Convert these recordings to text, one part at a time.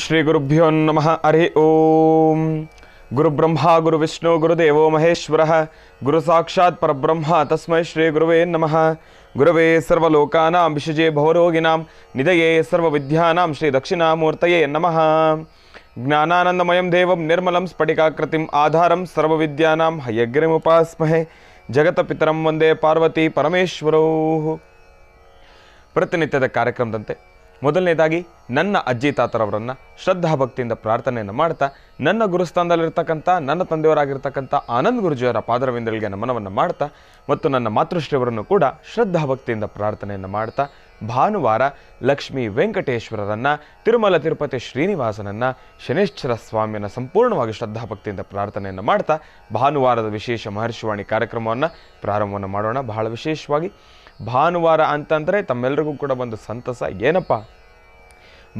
ಶ್ರೀ ಗುರುಭ್ಯೋ ನಮಃ. ಹರಿ ಓಂ. ಗುರು ಬ್ರಹ್ಮ ಗುರು ವಿಷ್ಣು ಗುರುದೇವೋ ಮಹೇಶ್ವರ ಗುರು ಸಾಕ್ಷಾತ್ ಪರಬ್ರಹ್ಮ ತಸ್ಮೈ ಶ್ರೀ ಗುರುವೇ ನಮಃ. ಗುರವೇ ಸರ್ವಲೋಕಾನಾಂ ವಿಷಜೇ ಭವರೋಗಿಣಾಂ ನಿಧಯೇ ಸರ್ವವಿದ್ಯಾನಾಂ ಶ್ರೀ ದಕ್ಷಿಣಾಮೂರ್ತಯೇ ನಮಃ. ಜ್ಞಾನಾನಂದಮಯಂ ದೇವಂ ನಿರ್ಮಲಂ ಸ್ಫಟಿಕಾಕೃತಿಂ ಆಧಾರಂ ಸರ್ವವಿದ್ಯಾನಾಂ ಹಯಗ್ರೀಮುಪಾಸ್ಮಹೇ. ಜಗತಪಿತರಂ ವಂದೇ ಪಾರ್ವತಿ ಪರಮೇಶ್ವರೌ. ಪ್ರತಿನಿತ್ಯದ ಕಾರ್ಯಕ್ರಮದಂತೆ ಮೊದಲನೇದಾಗಿ ನನ್ನ ಅಜ್ಜಿ ತಾತರವರನ್ನು ಶ್ರದ್ಧಾ ಭಕ್ತಿಯಿಂದ ಪ್ರಾರ್ಥನೆಯನ್ನು ಮಾಡ್ತಾ, ನನ್ನ ಗುರುಸ್ಥಾನದಲ್ಲಿರ್ತಕ್ಕಂಥ ನನ್ನ ತಂದೆಯವರಾಗಿರ್ತಕ್ಕಂಥ ಆನಂದ್ ಗುರುಜಿಯವರ ಪಾದರವಿಂದಗಳಿಗೆ ನಮನವನ್ನು ಮಾಡ್ತಾ, ಮತ್ತು ನನ್ನ ಮಾತೃಶ್ರೀಯವರನ್ನು ಕೂಡ ಶ್ರದ್ಧಾ ಭಕ್ತಿಯಿಂದ ಪ್ರಾರ್ಥನೆಯನ್ನು ಮಾಡ್ತಾ, ಭಾನುವಾರ ಲಕ್ಷ್ಮೀ ವೆಂಕಟೇಶ್ವರರನ್ನು, ತಿರುಮಲ ತಿರುಪತಿ ಶ್ರೀನಿವಾಸನನ್ನು, ಶನೇಶ್ವರ ಸ್ವಾಮಿಯನ್ನು ಸಂಪೂರ್ಣವಾಗಿ ಶ್ರದ್ಧಾ ಭಕ್ತಿಯಿಂದ ಪ್ರಾರ್ಥನೆಯನ್ನು ಮಾಡ್ತಾ ಭಾನುವಾರದ ವಿಶೇಷ ಮಹರ್ಷಿವಾಣಿ ಕಾರ್ಯಕ್ರಮವನ್ನು ಪ್ರಾರಂಭವನ್ನು ಮಾಡೋಣ. ಬಹಳ ವಿಶೇಷವಾಗಿ ಭಾನುವಾರ ಅಂತಂದರೆ ತಮ್ಮೆಲ್ಲರಿಗೂ ಕೂಡ ಒಂದು ಸಂತಸ. ಏನಪ್ಪ,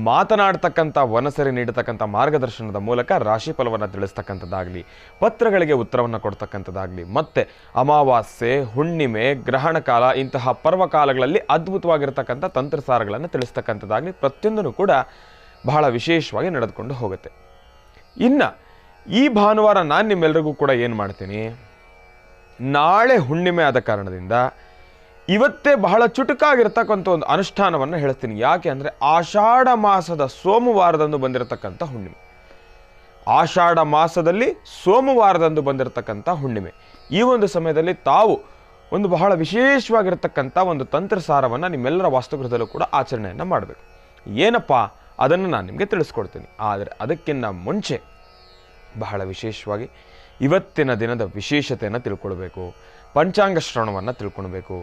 ಮಾತನಾಡ್ತಕ್ಕಂಥ ವನಸರಿ ನೀಡತಕ್ಕಂಥ ಮಾರ್ಗದರ್ಶನದ ಮೂಲಕ ರಾಶಿ ಫಲವನ್ನು ತಿಳಿಸ್ತಕ್ಕಂಥದ್ದಾಗಲಿ, ಪತ್ರಗಳಿಗೆ ಉತ್ತರವನ್ನು ಕೊಡ್ತಕ್ಕಂಥದ್ದಾಗಲಿ, ಮತ್ತು ಅಮಾವಾಸ್ಯೆ, ಹುಣ್ಣಿಮೆ, ಗ್ರಹಣ ಕಾಲ ಇಂತಹ ಪರ್ವಕಾಲಗಳಲ್ಲಿ ಅದ್ಭುತವಾಗಿರ್ತಕ್ಕಂಥ ತಂತ್ರಸಾರಗಳನ್ನು ತಿಳಿಸ್ತಕ್ಕಂಥದ್ದಾಗಲಿ ಪ್ರತಿಯೊಂದೂ ಕೂಡ ಬಹಳ ವಿಶೇಷವಾಗಿ ನಡೆದುಕೊಂಡು ಹೋಗುತ್ತೆ. ಇನ್ನು ಈ ಭಾನುವಾರ ನಾನು ನಿಮ್ಮೆಲ್ಲರಿಗೂ ಕೂಡ ಏನು ಮಾಡ್ತೀನಿ, ನಾಳೆ ಹುಣ್ಣಿಮೆ ಆದ ಕಾರಣದಿಂದ ಇವತ್ತೇ ಬಹಳ ಚುಟುಕಾಗಿರ್ತಕ್ಕಂಥ ಒಂದು ಅನುಷ್ಠಾನವನ್ನು ಹೇಳ್ತೀನಿ. ಯಾಕೆ ಅಂದರೆ ಆಷಾಢ ಮಾಸದ ಸೋಮವಾರದಂದು ಬಂದಿರತಕ್ಕಂಥ ಹುಣ್ಣಿಮೆ, ಆಷಾಢ ಮಾಸದಲ್ಲಿ ಸೋಮವಾರದಂದು ಬಂದಿರತಕ್ಕಂಥ ಹುಣ್ಣಿಮೆ. ಈ ಒಂದು ಸಮಯದಲ್ಲಿ ತಾವು ಒಂದು ಬಹಳ ವಿಶೇಷವಾಗಿರ್ತಕ್ಕಂಥ ಒಂದು ತಂತ್ರಸಾರವನ್ನು ನಿಮ್ಮೆಲ್ಲರ ವಾಸ್ತುಗೃಹದಲ್ಲೂ ಕೂಡ ಆಚರಣೆಯನ್ನು ಮಾಡಬೇಕು. ಏನಪ್ಪ ಅದನ್ನು ನಾನು ನಿಮಗೆ ತಿಳಿಸ್ಕೊಡ್ತೀನಿ. ಆದರೆ ಅದಕ್ಕಿಂತ ಮುಂಚೆ ಬಹಳ ವಿಶೇಷವಾಗಿ ಇವತ್ತಿನ ದಿನದ ವಿಶೇಷತೆಯನ್ನು ತಿಳ್ಕೊಳ್ಬೇಕು, ಪಂಚಾಂಗ ಶ್ರವಣವನ್ನು ತಿಳ್ಕೊಳ್ಬೇಕು.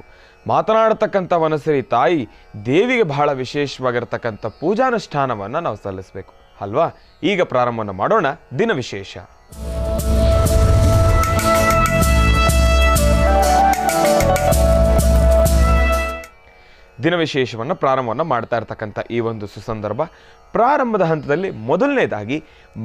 ಮಾತನಾಡತಕ್ಕಂಥ ವನಸರಿ ತಾಯಿ ದೇವಿಗೆ ಬಹಳ ವಿಶೇಷವಾಗಿರ್ತಕ್ಕಂಥ ಪೂಜಾನುಷ್ಠಾನವನ್ನು ನಾವು ಸಲ್ಲಿಸಬೇಕು ಅಲ್ವಾ. ಈಗ ಪ್ರಾರಂಭವನ್ನು ಮಾಡೋಣ ದಿನ ವಿಶೇಷ. ದಿನ ವಿಶೇಷವನ್ನು ಪ್ರಾರಂಭವನ್ನು ಮಾಡ್ತಾ ಇರ್ತಕ್ಕಂಥ ಈ ಒಂದು ಸುಸಂದರ್ಭ ಪ್ರಾರಂಭದ ಹಂತದಲ್ಲಿ ಮೊದಲನೇದಾಗಿ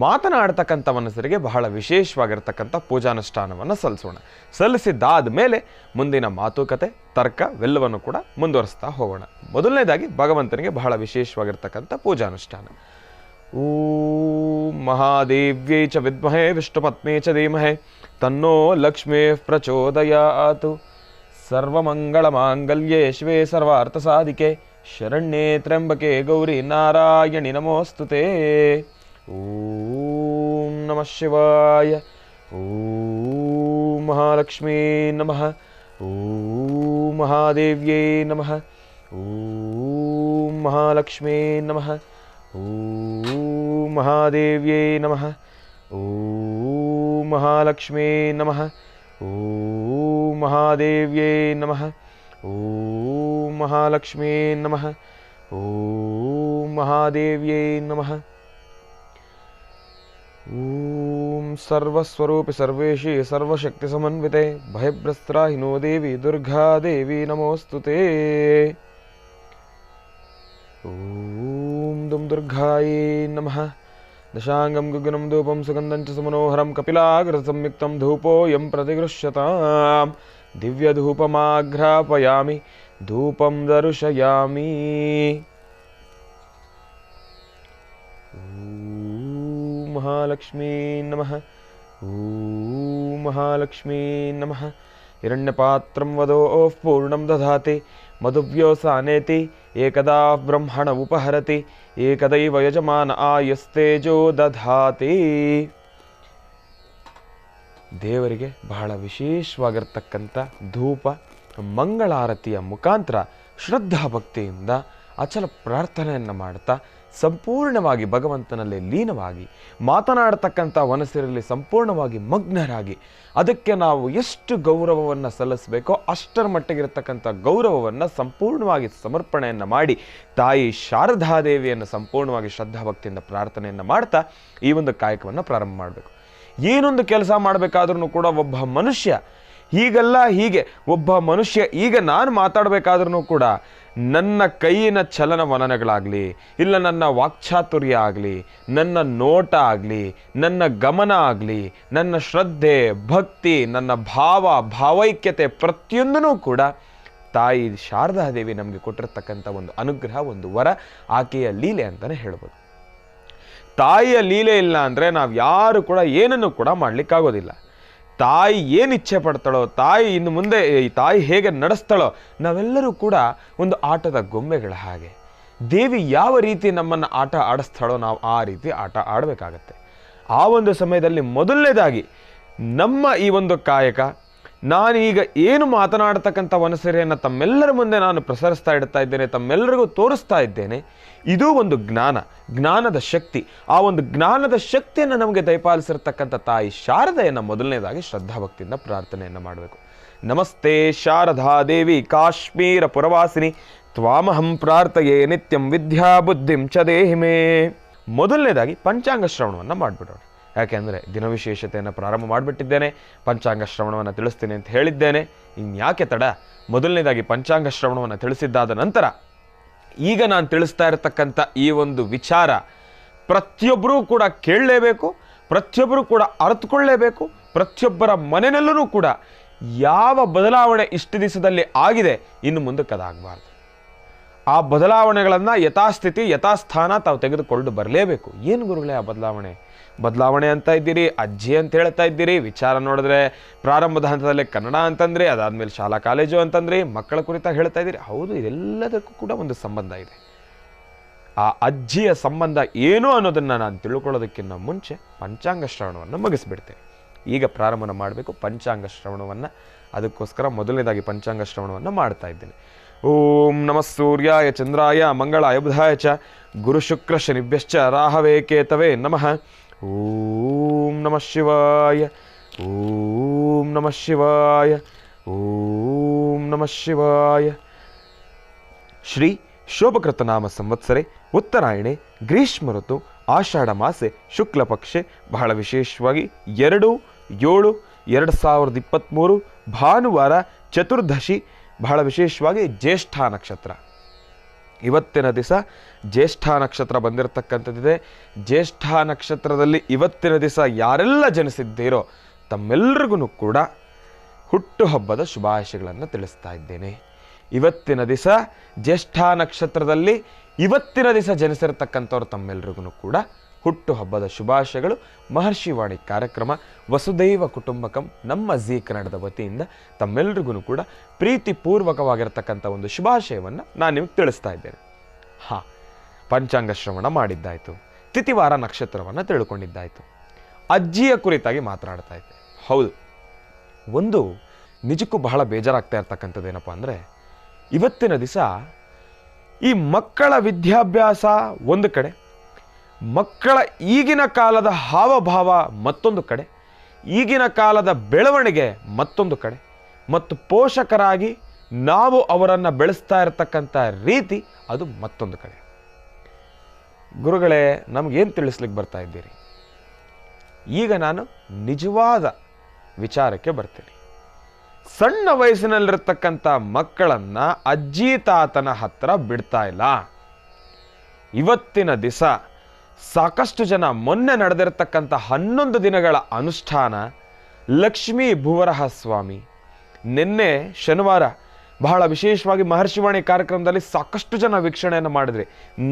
ಮಾತನಾಡ್ತಕ್ಕಂಥ ವನಸರಿಗೆ ಬಹಳ ವಿಶೇಷವಾಗಿರ್ತಕ್ಕಂಥ ಪೂಜಾನುಷ್ಠಾನವನ್ನು ಸಲ್ಲಿಸೋಣ. ಸಲ್ಲಿಸಿದ್ದಾದ ಮೇಲೆ ಮುಂದಿನ ಮಾತುಕತೆ, ತರ್ಕವೆಲ್ಲವನ್ನು ಕೂಡ ಮುಂದುವರಿಸ್ತಾ ಹೋಗೋಣ. ಮೊದಲನೇದಾಗಿ ಭಗವಂತನಿಗೆ ಬಹಳ ವಿಶೇಷವಾಗಿರ್ತಕ್ಕಂಥ ಪೂಜಾನುಷ್ಠಾನ. ಓಂ ಮಹಾದೇವ್ಯೈ ಚ ವಿದ್ಮಹೇ ವಿಷ್ಣುಪತ್ನೇ ಚ ಧೀಮಹಿ ತನ್ನೋ ಲಕ್ಷ್ಮೀ ಪ್ರಚೋದಯಾತು. ಸರ್ವಮಂಗಳ ಮಾಂಗಲ್ಯೆ ಶಿವೆ ಸರ್ವಾರ್ಥ ಸಾಧಿಕೆ ಶರಣ್ಯೇ ತ್ರ್ಯಂಬಕೆ ಗೌರಿ ನಾರಾಯಣಿ ನಮೋಸ್ತುತೇ. ಓಂ ನಮಃ ಶಿವಾಯ. ಓಂ ಮಹಾಲಕ್ಷ್ಮೀ ನಮಃ. ಓಂ ಮಹಾದೇವ್ಯೈ ನಮಃ. ಓಂ ಮಹಾಲಕ್ಷ್ಮೀ ನಮಃ. ಓಂ ಮಹಾದೇವ್ಯೈ ನಮಃ. ಓಂ ಮಹಾಲಕ್ಷ್ಮೀ ನಮಃ. ಓಂ ಮಹಾದೇವ್ಯೈ ನಮಃ. ಓಂ ಮಹಾಲಕ್ಷ್ಮೀ ನಮಃ. ಓಂ ಮಹಾದೇವ್ಯೈ ನಮಃ. ಓಂ ಸರ್ವಸ್ವರೂಪಿ ಸರ್ವೇಶಿ ಸರ್ವಶಕ್ತಿ ಸಮನ್ವಿತೆ ಭಯಭ್ರಸ್ತ್ರಾಹಿನೋ ದೇವಿ ದುರ್ಗಾ ದೇವಿ ನಮೋಸ್ತುತೇ. ಓಂ ದುಂ ದುರ್ಗಾಯೈ ನಮಃ. ದಶಾಂಗಂ ಗಗನಂ ಧೂಪಂ ಸುಗಂಧಂ ಚ ಸುಮನೋಹರಂ ಕಪಿಲಾಗ್ರ ಸಂಯುಕ್ತಂ ಧೂಪೋಯಂ ಪ್ರತಿಗೃಹ್ಯತಾಂ. ದಿವ್ಯಧೂಪಮಾಘ್ರಾಪಯಾಮಿ ಧೂಪಂ ದರ್ಶಯಾಮಿ. ಓಂ ಮಹಾಲಕ್ಷ್ಮೀ ನಮಃ. ಓಂ ಮಹಾಲಕ್ಷ್ಮೀ ನಮಃ. ಹಿರಣ್ಯಪಾತ್ರಂ ವದೋಃ ಪೂರ್ಣಂ ದಧಾತಿ ಮಧುವ್ಯೋಸಾನೇತಿ ಏಕದಾ ಬ್ರಹ್ಮಣ ಉಪಹರತಿ ಏಕದೈವ ಯಜಮಾನ ಆಯಸ್ತೇಜೋ ದಧಾತಿ. ದೇವರಿಗೆ ಬಹಳ ವಿಶೇಷವಾಗಿರ್ತಕ್ಕಂಥ ಧೂಪ ಮಂಗಳಾರತಿಯ ಮುಖಾಂತರ ಶ್ರದ್ಧಾ ಭಕ್ತಿಯಿಂದ ಅಚಲ ಪ್ರಾರ್ಥನೆಯನ್ನು ಮಾಡ್ತಾ ಸಂಪೂರ್ಣವಾಗಿ ಭಗವಂತನಲ್ಲಿ ಲೀನವಾಗಿ ಮಾತನಾಡತಕ್ಕಂಥ ವನಸರಲ್ಲಿ ಸಂಪೂರ್ಣವಾಗಿ ಮಗ್ನರಾಗಿ ಅದಕ್ಕೆ ನಾವು ಎಷ್ಟು ಗೌರವವನ್ನು ಸಲ್ಲಿಸಬೇಕೋ ಅಷ್ಟರ ಮಟ್ಟಿಗಿರ್ತಕ್ಕಂಥ ಗೌರವವನ್ನು ಸಂಪೂರ್ಣವಾಗಿ ಸಮರ್ಪಣೆಯನ್ನು ಮಾಡಿ ತಾಯಿ ಶಾರದಾದೇವಿಯನ್ನು ಸಂಪೂರ್ಣವಾಗಿ ಶ್ರದ್ಧಾಭಕ್ತಿಯಿಂದ ಪ್ರಾರ್ಥನೆಯನ್ನು ಮಾಡ್ತಾ ಈ ಒಂದು ಕಾಯಕವನ್ನು ಪ್ರಾರಂಭ ಮಾಡಬೇಕು. ಏನೊಂದು ಕೆಲಸ ಮಾಡಬೇಕಾದ್ರೂ ಕೂಡ ಒಬ್ಬ ಮನುಷ್ಯ ಹೀಗಲ್ಲ ಹೀಗೆ, ಒಬ್ಬ ಮನುಷ್ಯ ಈಗ ನಾನು ಮಾತಾಡಬೇಕಾದ್ರೂ ಕೂಡ ನನ್ನ ಕೈಯಿನ ಚಲನವಲನಗಳಾಗಲಿ, ಇಲ್ಲ ನನ್ನ ವಾಕ್ಚಾತುರ್ಯ ಆಗಲಿ, ನನ್ನ ನೋಟ ಆಗಲಿ, ನನ್ನ ಗಮನ ಆಗಲಿ, ನನ್ನ ಶ್ರದ್ಧೆ ಭಕ್ತಿ, ನನ್ನ ಭಾವೈಕ್ಯತೆ ಪ್ರತಿಯೊಂದೂ ಕೂಡ ತಾಯಿ ಶಾರದಾದೇವಿ ನಮಗೆ ಕೊಟ್ಟಿರ್ತಕ್ಕಂಥ ಒಂದು ಅನುಗ್ರಹ, ಒಂದು ವರ, ಆಕೆಯ ಲೀಲೆ ಅಂತಲೇ ಹೇಳ್ಬೋದು. ತಾಯಿಯ ಲೀಲೆ ಇಲ್ಲ ಅಂದರೆ ನಾವು ಯಾರು ಕೂಡ ಏನನ್ನು ಕೂಡ ಮಾಡಲಿಕ್ಕಾಗೋದಿಲ್ಲ. ತಾಯಿ ಏನು ಇಚ್ಛೆ ಪಡ್ತಾಳೋ, ತಾಯಿ ಇನ್ನು ಮುಂದೆ ಈ ತಾಯಿ ಹೇಗೆ ನಡೆಸ್ತಾಳೋ, ನಾವೆಲ್ಲರೂ ಕೂಡ ಒಂದು ಆಟದ ಗೊಂಬೆಗಳ ಹಾಗೆ. ದೇವಿ ಯಾವ ರೀತಿ ನಮ್ಮನ್ನು ಆಟ ಆಡಿಸ್ತಾಳೋ ನಾವು ಆ ರೀತಿ ಆಟ ಆಡಬೇಕಾಗತ್ತೆ. ಆ ಒಂದು ಸಮಯದಲ್ಲಿ ಮೊದಲನೇದಾಗಿ ನಮ್ಮ ಈ ಒಂದು ಕಾಯಕ, ನಾನೀಗ ಏನು ಮಾತನಾಡ್ತಕ್ಕಂಥ ವನಸೆರೆಯನ್ನು ತಮ್ಮೆಲ್ಲರ ಮುಂದೆ ನಾನು ಪ್ರಸರಿಸ್ತಾ ಇಡ್ತಾ ಇದ್ದೇನೆ, ತಮ್ಮೆಲ್ಲರಿಗೂ ತೋರಿಸ್ತಾ ಇದ್ದೇನೆ. ಇದು ಒಂದು ಜ್ಞಾನದ ಶಕ್ತಿ. ಆ ಒಂದು ಜ್ಞಾನದ ಶಕ್ತಿಯನ್ನು ನಮಗೆ ದಯಪಾಲಿಸಿರ್ತಕ್ಕಂಥ ತಾಯಿ ಶಾರದೆಯನ್ನು ಮೊದಲನೇದಾಗಿ ಶ್ರದ್ಧಾಭಕ್ತಿಯಿಂದ ಪ್ರಾರ್ಥನೆಯನ್ನು ಮಾಡಬೇಕು. ನಮಸ್ತೆ ಶಾರದಾ ದೇವಿ ಕಾಶ್ಮೀರ ಪುರವಾಸಿನಿ ತ್ವಾಮಹಂ ಪ್ರಾರ್ಥಯೇ ನಿತ್ಯಂ ವಿದ್ಯಾ ಬುದ್ಧಿಂ ಚ ದೇಹಿ ಮೇ. ಮೊದಲನೇದಾಗಿ ಪಂಚಾಂಗ ಶ್ರವಣವನ್ನು ಮಾಡಿಬಿಡೋಣ. ಯಾಕೆಂದರೆ ದಿನವಿಶೇಷತೆಯನ್ನು ಪ್ರಾರಂಭ ಮಾಡಿಬಿಟ್ಟಿದ್ದೇನೆ, ಪಂಚಾಂಗ ಶ್ರವಣವನ್ನು ತಿಳಿಸ್ತೀನಿ ಅಂತ ಹೇಳಿದ್ದೇನೆ. ಇನ್ಯಾಕೆ ತಡ? ಮೊದಲನೇದಾಗಿ ಪಂಚಾಂಗ ಶ್ರವಣವನ್ನು ತಿಳಿಸಿದ್ದಾದ ನಂತರ ಈಗ ನಾನು ತಿಳಿಸ್ತಾ ಇರತಕ್ಕಂಥ ಈ ಒಂದು ವಿಚಾರ ಪ್ರತಿಯೊಬ್ಬರೂ ಕೂಡ ಕೇಳಲೇಬೇಕು, ಪ್ರತಿಯೊಬ್ಬರೂ ಕೂಡ ಅರ್ಥಕೊಳ್ಳೇಬೇಕು. ಪ್ರತಿಯೊಬ್ಬರ ಮನೆಯಲ್ಲೂ ಕೂಡ ಯಾವ ಬದಲಾವಣೆ ಇಷ್ಟು ದಿವಸದಲ್ಲಿ ಆಗಿದೆ ಇನ್ನು ಮುಂದಕ್ಕೆ ಅದಾಗಬಾರ್ದು. ಆ ಬದಲಾವಣೆಗಳನ್ನು ಯಥಾಸ್ಥಿತಿ ಯಥಾಸ್ಥಾನ ತಾವು ತೆಗೆದುಕೊಂಡು ಬರಲೇಬೇಕು. ಏನು ಗುರುಗಳೇ ಆ ಬದಲಾವಣೆ ಅಂತ ಇದ್ದೀರಿ, ಅಜ್ಜಿ ಅಂತ ಹೇಳ್ತಾ ಇದ್ದೀರಿ, ವಿಚಾರ ನೋಡಿದ್ರೆ ಪ್ರಾರಂಭದ ಹಂತದಲ್ಲಿ ಕನ್ನಡ ಅಂತಂದ್ರೆ, ಅದಾದಮೇಲೆ ಶಾಲಾ ಕಾಲೇಜು ಅಂತಂದ್ರೆ, ಮಕ್ಕಳ ಕುರಿತಾಗಿ ಹೇಳ್ತಾ ಇದ್ದೀರಿ. ಹೌದು, ಇದೆಲ್ಲದಕ್ಕೂ ಕೂಡ ಒಂದು ಸಂಬಂಧ ಇದೆ. ಆ ಅಜ್ಜಿಯ ಸಂಬಂಧ ಏನು ಅನ್ನೋದನ್ನು ನಾನು ತಿಳ್ಕೊಳ್ಳೋದಕ್ಕಿಂತ ಮುಂಚೆ ಪಂಚಾಂಗ ಶ್ರವಣವನ್ನು ಮುಗಿಸ್ಬಿಡ್ತೇನೆ. ಈಗ ಪ್ರಾರಂಭನ ಮಾಡಬೇಕು ಪಂಚಾಂಗ ಶ್ರವಣವನ್ನು. ಅದಕ್ಕೋಸ್ಕರ ಮೊದಲನೇದಾಗಿ ಪಂಚಾಂಗ ಶ್ರವಣವನ್ನು ಮಾಡ್ತಾ ಇದ್ದೇನೆ. ಓಂ ನಮಃ ಸೂರ್ಯಾಯ ಚಂದ್ರಾಯ ಮಂಗಳಾಯ ಬುಧಾಯ ಚ ಗುರು ಶುಕ್ರ ಶನಿಭ್ಯಶ್ಚ ರಾಹವೇ ಕೇತವೇ ನಮಃ. ಓಂ ನಮಃ ಶಿವಾಯ, ಓಂ ನಮಃ ಶಿವಾಯ, ಓಂ ನಮಃ ಶಿವಾಯ. ಶ್ರೀ ಶೋಭಕೃತನಾಮ ಸಂವತ್ಸರೆ ಉತ್ತರಾಯಣೆ ಗ್ರೀಷ್ಮ ಋತು ಆಷಾಢ ಮಾಸೆ ಶುಕ್ಲ ಪಕ್ಷೆ, ಬಹಳ ವಿಶೇಷವಾಗಿ 2/7/2023 ಭಾನುವಾರ ಚತುರ್ದಶಿ, ಬಹಳ ವಿಶೇಷವಾಗಿ ಜ್ಯೇಷ್ಠ ನಕ್ಷತ್ರ. ಇವತ್ತಿನ ದಿವಸ ಜ್ಯೇಷ್ಠ ನಕ್ಷತ್ರ ಬಂದಿರತಕ್ಕಂಥದ್ದಿದೆ. ಜ್ಯೇಷ್ಠ ನಕ್ಷತ್ರದಲ್ಲಿ ಇವತ್ತಿನ ದಿವಸ ಯಾರೆಲ್ಲ ಜನಿಸಿದ್ದೀರೋ ತಮ್ಮೆಲ್ಲರಿಗೂ ಕೂಡ ಹುಟ್ಟುಹಬ್ಬದ ಶುಭಾಶಯಗಳನ್ನು ತಿಳಿಸ್ತಾ ಇದ್ದೇನೆ. ಇವತ್ತಿನ ದಿವಸ ಜ್ಯೇಷ್ಠ ನಕ್ಷತ್ರದಲ್ಲಿ ಇವತ್ತಿನ ದಿವಸ ಜನಿಸಿರತಕ್ಕಂಥವ್ರು ತಮ್ಮೆಲ್ಲರಿಗೂ ಕೂಡ ಹುಟ್ಟುಹಬ್ಬದ ಶುಭಾಶಯಗಳು. ಮಹರ್ಷಿವಾಣಿ ಕಾರ್ಯಕ್ರಮ ವಸುದೈವ ಕುಟುಂಬಕಂ ನಮ್ಮ ಜೀ ಕನ್ನಡದ ವತಿಯಿಂದ ತಮ್ಮೆಲ್ಲರಿಗೂ ಕೂಡ ಪ್ರೀತಿಪೂರ್ವಕವಾಗಿರ್ತಕ್ಕಂಥ ಒಂದು ಶುಭಾಶಯವನ್ನು ನಾನು ನಿಮಗೆ ತಿಳಿಸ್ತಾ ಇದ್ದೇನೆ. ಪಂಚಾಂಗ ಶ್ರವಣ ಮಾಡಿದ್ದಾಯಿತು, ತಿಥಿವಾರ ನಕ್ಷತ್ರವನ್ನು ತಿಳ್ಕೊಂಡಿದ್ದಾಯಿತು, ಅಜ್ಜಿಯ ಕುರಿತಾಗಿ ಮಾತನಾಡ್ತಾ ಇದ್ದೆ. ಹೌದು, ಒಂದು ನಿಜಕ್ಕೂ ಬಹಳ ಬೇಜಾರಾಗ್ತಾ ಇರ್ತಕ್ಕಂಥದ್ದು ಏನಪ್ಪ ಅಂದರೆ, ಇವತ್ತಿನ ದಿವಸ ಈ ಮಕ್ಕಳ ವಿದ್ಯಾಭ್ಯಾಸ ಒಂದು ಕಡೆ, ಮಕ್ಕಳ ಈಗಿನ ಕಾಲದ ಹಾವಭಾವ ಮತ್ತೊಂದು ಕಡೆ, ಈಗಿನ ಕಾಲದ ಬೆಳವಣಿಗೆ ಮತ್ತೊಂದು ಕಡೆ, ಮತ್ತು ಪೋಷಕರಾಗಿ ನಾವು ಅವರನ್ನು ಬೆಳೆಸ್ತಾ ಇರತಕ್ಕಂಥ ರೀತಿ ಅದು ಮತ್ತೊಂದು ಕಡೆ. ಗುರುಗಳೇ, ನಮಗೇನು ತಿಳಿಸ್ಲಿಕ್ಕೆ ಬರ್ತಾ ಇದ್ದೀರಿ? ಈಗ ನಾನು ನಿಜವಾದ ವಿಚಾರಕ್ಕೆ ಬರ್ತೀನಿ. ಸಣ್ಣ ವಯಸ್ಸಿನಲ್ಲಿರ್ತಕ್ಕಂಥ ಮಕ್ಕಳನ್ನು ಅಜ್ಜಿ ತಾತನ ಹತ್ರ ಬಿಡ್ತಾ ಇಲ್ಲ. ಇವತ್ತಿನ ದಿವಸ ಸಾಕಷ್ಟು ಜನ ಮೊನ್ನೆ ನಡೆದಿರತಕ್ಕಂಥ 11 ದಿನಗಳ ಅನುಷ್ಠಾನ ಲಕ್ಷ್ಮೀ ಭುವರಹ ಸ್ವಾಮಿ, ನಿನ್ನೆ ಶನಿವಾರ ಬಹಳ ವಿಶೇಷವಾಗಿ ಮಹರ್ಷಿವಾಣಿ ಕಾರ್ಯಕ್ರಮದಲ್ಲಿ ಸಾಕಷ್ಟು ಜನ ವೀಕ್ಷಣೆಯನ್ನು ಮಾಡಿದ್ರಿ.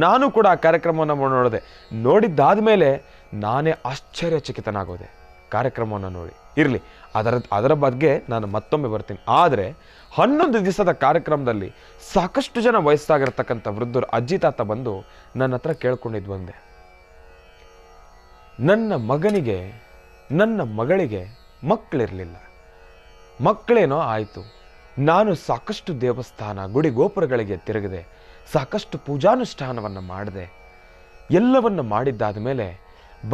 ನಾನು ಕೂಡ ಆ ಕಾರ್ಯಕ್ರಮವನ್ನು ನೋಡಿದೆ. ನೋಡಿದ್ದಾದ ಮೇಲೆ ನಾನೇ ಆಶ್ಚರ್ಯಚಕಿತನಾಗೋದೆ ಕಾರ್ಯಕ್ರಮವನ್ನು ನೋಡಿ. ಇರಲಿ, ಅದರ ಬಗ್ಗೆ ನಾನು ಮತ್ತೊಮ್ಮೆ ಬರ್ತೀನಿ. ಆದರೆ 11 ದಿವಸದ ಕಾರ್ಯಕ್ರಮದಲ್ಲಿ ಸಾಕಷ್ಟು ಜನ ವಯಸ್ಸಾಗಿರ್ತಕ್ಕಂಥ ವೃದ್ಧರು ಅಜ್ಜಿ ತಾತ ಬಂದು ನನ್ನ ಹತ್ರ ಕೇಳ್ಕೊಂಡಿದ್ದು ಒಂದೇ, ನನ್ನ ಮಗನಿಗೆ ನನ್ನ ಮಗಳಿಗೆ ಮಕ್ಕಳಿರಲಿಲ್ಲ, ಮಕ್ಕಳೇನೋ ಆಯಿತು, ನಾನು ಸಾಕಷ್ಟು ದೇವಸ್ಥಾನ ಗುಡಿ ಗೋಪುರಗಳಿಗೆ ತಿರುಗಿದೆ, ಸಾಕಷ್ಟು ಪೂಜಾನುಷ್ಠಾನವನ್ನು ಮಾಡಿದೆ, ಎಲ್ಲವನ್ನು ಮಾಡಿದ್ದಾದ ಮೇಲೆ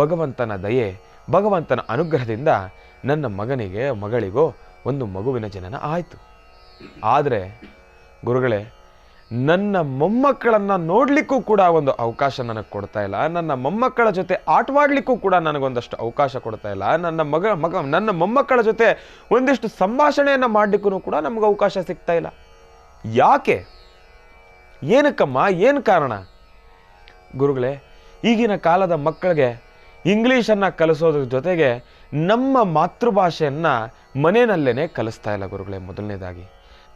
ಭಗವಂತನ ದಯೆ ಭಗವಂತನ ಅನುಗ್ರಹದಿಂದ ನನ್ನ ಮಗನಿಗೆ ಮಗಳಿಗೋ ಒಂದು ಮಗುವಿನ ಜನನ ಆಯಿತು. ಆದರೆ ಗುರುಗಳೇ, ನನ್ನ ಮೊಮ್ಮಕ್ಕಳನ್ನು ನೋಡಲಿಕ್ಕೂ ಕೂಡ ಒಂದು ಅವಕಾಶ ನನಗೆ ಕೊಡ್ತಾ ಇಲ್ಲ, ನನ್ನ ಮೊಮ್ಮಕ್ಕಳ ಜೊತೆ ಆಟವಾಡಲಿಕ್ಕೂ ಕೂಡ ನನಗೊಂದಷ್ಟು ಅವಕಾಶ ಕೊಡ್ತಾ ಇಲ್ಲ, ನನ್ನ ಮೊಮ್ಮಕ್ಕಳ ಜೊತೆ ಒಂದಿಷ್ಟು ಸಂಭಾಷಣೆಯನ್ನು ಮಾಡಲಿಕ್ಕೂ ಕೂಡ ನಮಗೆ ಅವಕಾಶ ಸಿಗ್ತಾ ಇಲ್ಲ. ಯಾಕೆ? ಏನಕ್ಕಮ್ಮ? ಏನು ಕಾರಣ? ಗುರುಗಳೇ, ಈಗಿನ ಕಾಲದ ಮಕ್ಕಳಿಗೆ ಇಂಗ್ಲೀಷನ್ನು ಕಲಿಸೋದ್ರ ಜೊತೆಗೆ ನಮ್ಮ ಮಾತೃಭಾಷೆಯನ್ನು ಮನೆಯಲ್ಲೇ ಕಲಿಸ್ತಾ ಇಲ್ಲ ಗುರುಗಳೇ. ಮೊದಲನೇದಾಗಿ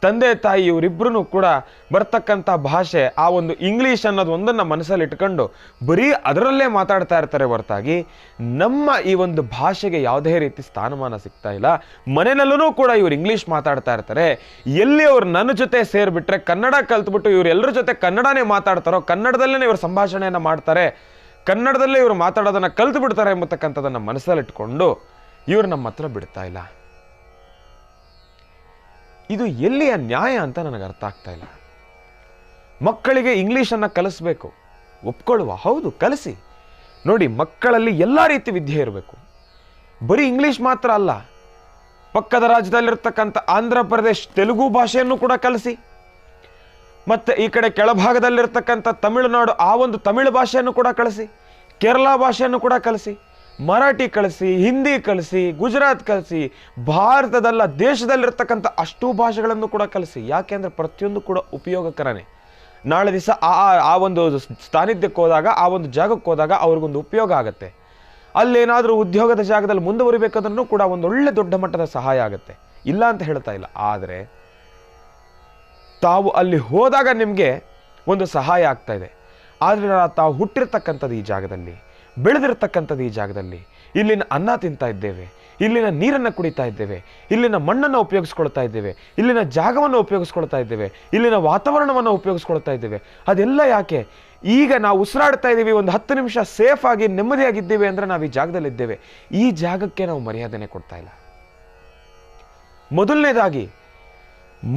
ತಂದೆ ತಾಯಿ ಇವರಿಬ್ಬರೂ ಕೂಡ ಬರ್ತಕ್ಕಂಥ ಭಾಷೆ ಆ ಒಂದು ಇಂಗ್ಲೀಷ್ ಅನ್ನೋದು ಒಂದನ್ನು ಮನಸ್ಸಲ್ಲಿ ಇಟ್ಕೊಂಡು ಬರೀ ಅದರಲ್ಲೇ ಮಾತಾಡ್ತಾ ಇರ್ತಾರೆ ಹೊರತಾಗಿ ನಮ್ಮ ಈ ಒಂದು ಭಾಷೆಗೆ ಯಾವುದೇ ರೀತಿ ಸ್ಥಾನಮಾನ ಸಿಗ್ತಾ ಇಲ್ಲ. ಮನೆಯಲ್ಲೂ ಕೂಡ ಇವ್ರು ಇಂಗ್ಲೀಷ್ ಮಾತಾಡ್ತಾ ಇರ್ತಾರೆ. ಎಲ್ಲಿ ಅವ್ರು ನನ್ನ ಜೊತೆ ಸೇರಿಬಿಟ್ರೆ ಕನ್ನಡ ಕಲ್ತ್ಬಿಟ್ಟು ಇವ್ರು ಎಲ್ಲರ ಜೊತೆ ಕನ್ನಡನೇ ಮಾತಾಡ್ತಾರೋ, ಕನ್ನಡದಲ್ಲೇ ಇವ್ರು ಸಂಭಾಷಣೆಯನ್ನು ಮಾಡ್ತಾರೆ, ಕನ್ನಡದಲ್ಲೇ ಇವರು ಮಾತಾಡೋದನ್ನು ಕಲ್ತು ಬಿಡ್ತಾರೆ ಎಂಬತಕ್ಕಂಥದ್ದನ್ನು ಮನಸ್ಸಲ್ಲಿಟ್ಕೊಂಡು ಇವರು ನಮ್ಮ ಹತ್ರ ಬಿಡ್ತಾ ಇಲ್ಲ. ಇದು ಎಲ್ಲಿಯ ನ್ಯಾಯ ಅಂತ ನನಗೆ ಅರ್ಥ ಆಗ್ತಾ ಇಲ್ಲ. ಮಕ್ಕಳಿಗೆ ಇಂಗ್ಲೀಷನ್ನು ಕಲಿಸ್ಬೇಕು, ಒಪ್ಕೊಳ್ಳುವ, ಹೌದು ಕಲಿಸಿ. ನೋಡಿ, ಮಕ್ಕಳಲ್ಲಿ ಎಲ್ಲ ರೀತಿ ವಿದ್ಯೆ ಇರಬೇಕು. ಬರೀ ಇಂಗ್ಲೀಷ್ ಮಾತ್ರ ಅಲ್ಲ, ಪಕ್ಕದ ರಾಜ್ಯದಲ್ಲಿರ್ತಕ್ಕಂಥ ಆಂಧ್ರ ಪ್ರದೇಶ್ ತೆಲುಗು ಭಾಷೆಯನ್ನು ಕೂಡ ಕಲಿಸಿ. ಮತ್ತು ಈ ಕಡೆ ಕೆಳಭಾಗದಲ್ಲಿರ್ತಕ್ಕಂಥ ತಮಿಳುನಾಡು ಆ ಒಂದು ತಮಿಳು ಭಾಷೆಯನ್ನು ಕೂಡ ಕಲಿಸಿ, ಕೇರಳ ಭಾಷೆಯನ್ನು ಕೂಡ ಕಲಿಸಿ, ಮರಾಠಿ ಕಲಿಸಿ, ಹಿಂದಿ ಕಲಿಸಿ, ಗುಜರಾತ್ ಕಲಿಸಿ, ಭಾರತದಲ್ಲ ದೇಶದಲ್ಲಿರ್ತಕ್ಕಂಥ ಅಷ್ಟೂ ಭಾಷೆಗಳನ್ನು ಕೂಡ ಕಲಿಸಿ. ಯಾಕೆಂದರೆ ಪ್ರತಿಯೊಂದು ಕೂಡ ಉಪಯೋಗಕರನೇ. ನಾಳೆ ದಿವಸ ಆ ಒಂದು ಸಾನ್ನಿಧ್ಯಕ್ಕೆ ಹೋದಾಗ, ಆ ಒಂದು ಜಾಗಕ್ಕೆ ಹೋದಾಗ ಅವ್ರಿಗೊಂದು ಉಪಯೋಗ ಆಗುತ್ತೆ. ಅಲ್ಲೇನಾದರೂ ಉದ್ಯೋಗದ ಜಾಗದಲ್ಲಿ ಮುಂದುವರಿಬೇಕಾದ್ರೂ ಕೂಡ ಒಂದು ಒಳ್ಳೆ ದೊಡ್ಡ ಮಟ್ಟದ ಸಹಾಯ ಆಗುತ್ತೆ, ಇಲ್ಲ ಅಂತ ಹೇಳ್ತಾ ಇಲ್ಲ. ಆದರೆ ತಾವು ಅಲ್ಲಿ ಹೋದಾಗ ನಿಮಗೆ ಒಂದು ಸಹಾಯ ಆಗ್ತಾ ಇದೆ. ಆದರೆ ತಾವು ಹುಟ್ಟಿರ್ತಕ್ಕಂಥದ್ದು ಈ ಜಾಗದಲ್ಲಿ, ಬೆಳೆದಿರ್ತಕ್ಕಂಥದ್ದು ಈ ಜಾಗದಲ್ಲಿ, ಇಲ್ಲಿನ ಅನ್ನ ತಿಂತಾ ಇದ್ದೇವೆ, ಇಲ್ಲಿನ ನೀರನ್ನು ಕುಡಿತಾ ಇದ್ದೇವೆ, ಇಲ್ಲಿನ ಮಣ್ಣನ್ನು ಉಪಯೋಗಿಸ್ಕೊಳ್ತಾ ಇದ್ದೇವೆ, ಇಲ್ಲಿನ ಜಾಗವನ್ನು ಉಪಯೋಗಿಸ್ಕೊಳ್ತಾ ಇದ್ದೇವೆ, ಇಲ್ಲಿನ ವಾತಾವರಣವನ್ನು ಉಪಯೋಗಿಸ್ಕೊಳ್ತಾ ಇದ್ದೇವೆ. ಅದೆಲ್ಲ ಯಾಕೆ? ಈಗ ನಾವು ಉಸಿರಾಡ್ತಾ ಇದ್ದೀವಿ, ಒಂದು 10 ನಿಮಿಷ ಸೇಫ್ ಆಗಿ ನೆಮ್ಮದಿಯಾಗಿದ್ದೇವೆ ಅಂದರೆ ನಾವು ಈ ಜಾಗದಲ್ಲಿದ್ದೇವೆ. ಈ ಜಾಗಕ್ಕೆ ನಾವು ಮರ್ಯಾದೆನೆ ಕೊಡ್ತಾ ಇಲ್ಲ. ಮೊದಲನೇದಾಗಿ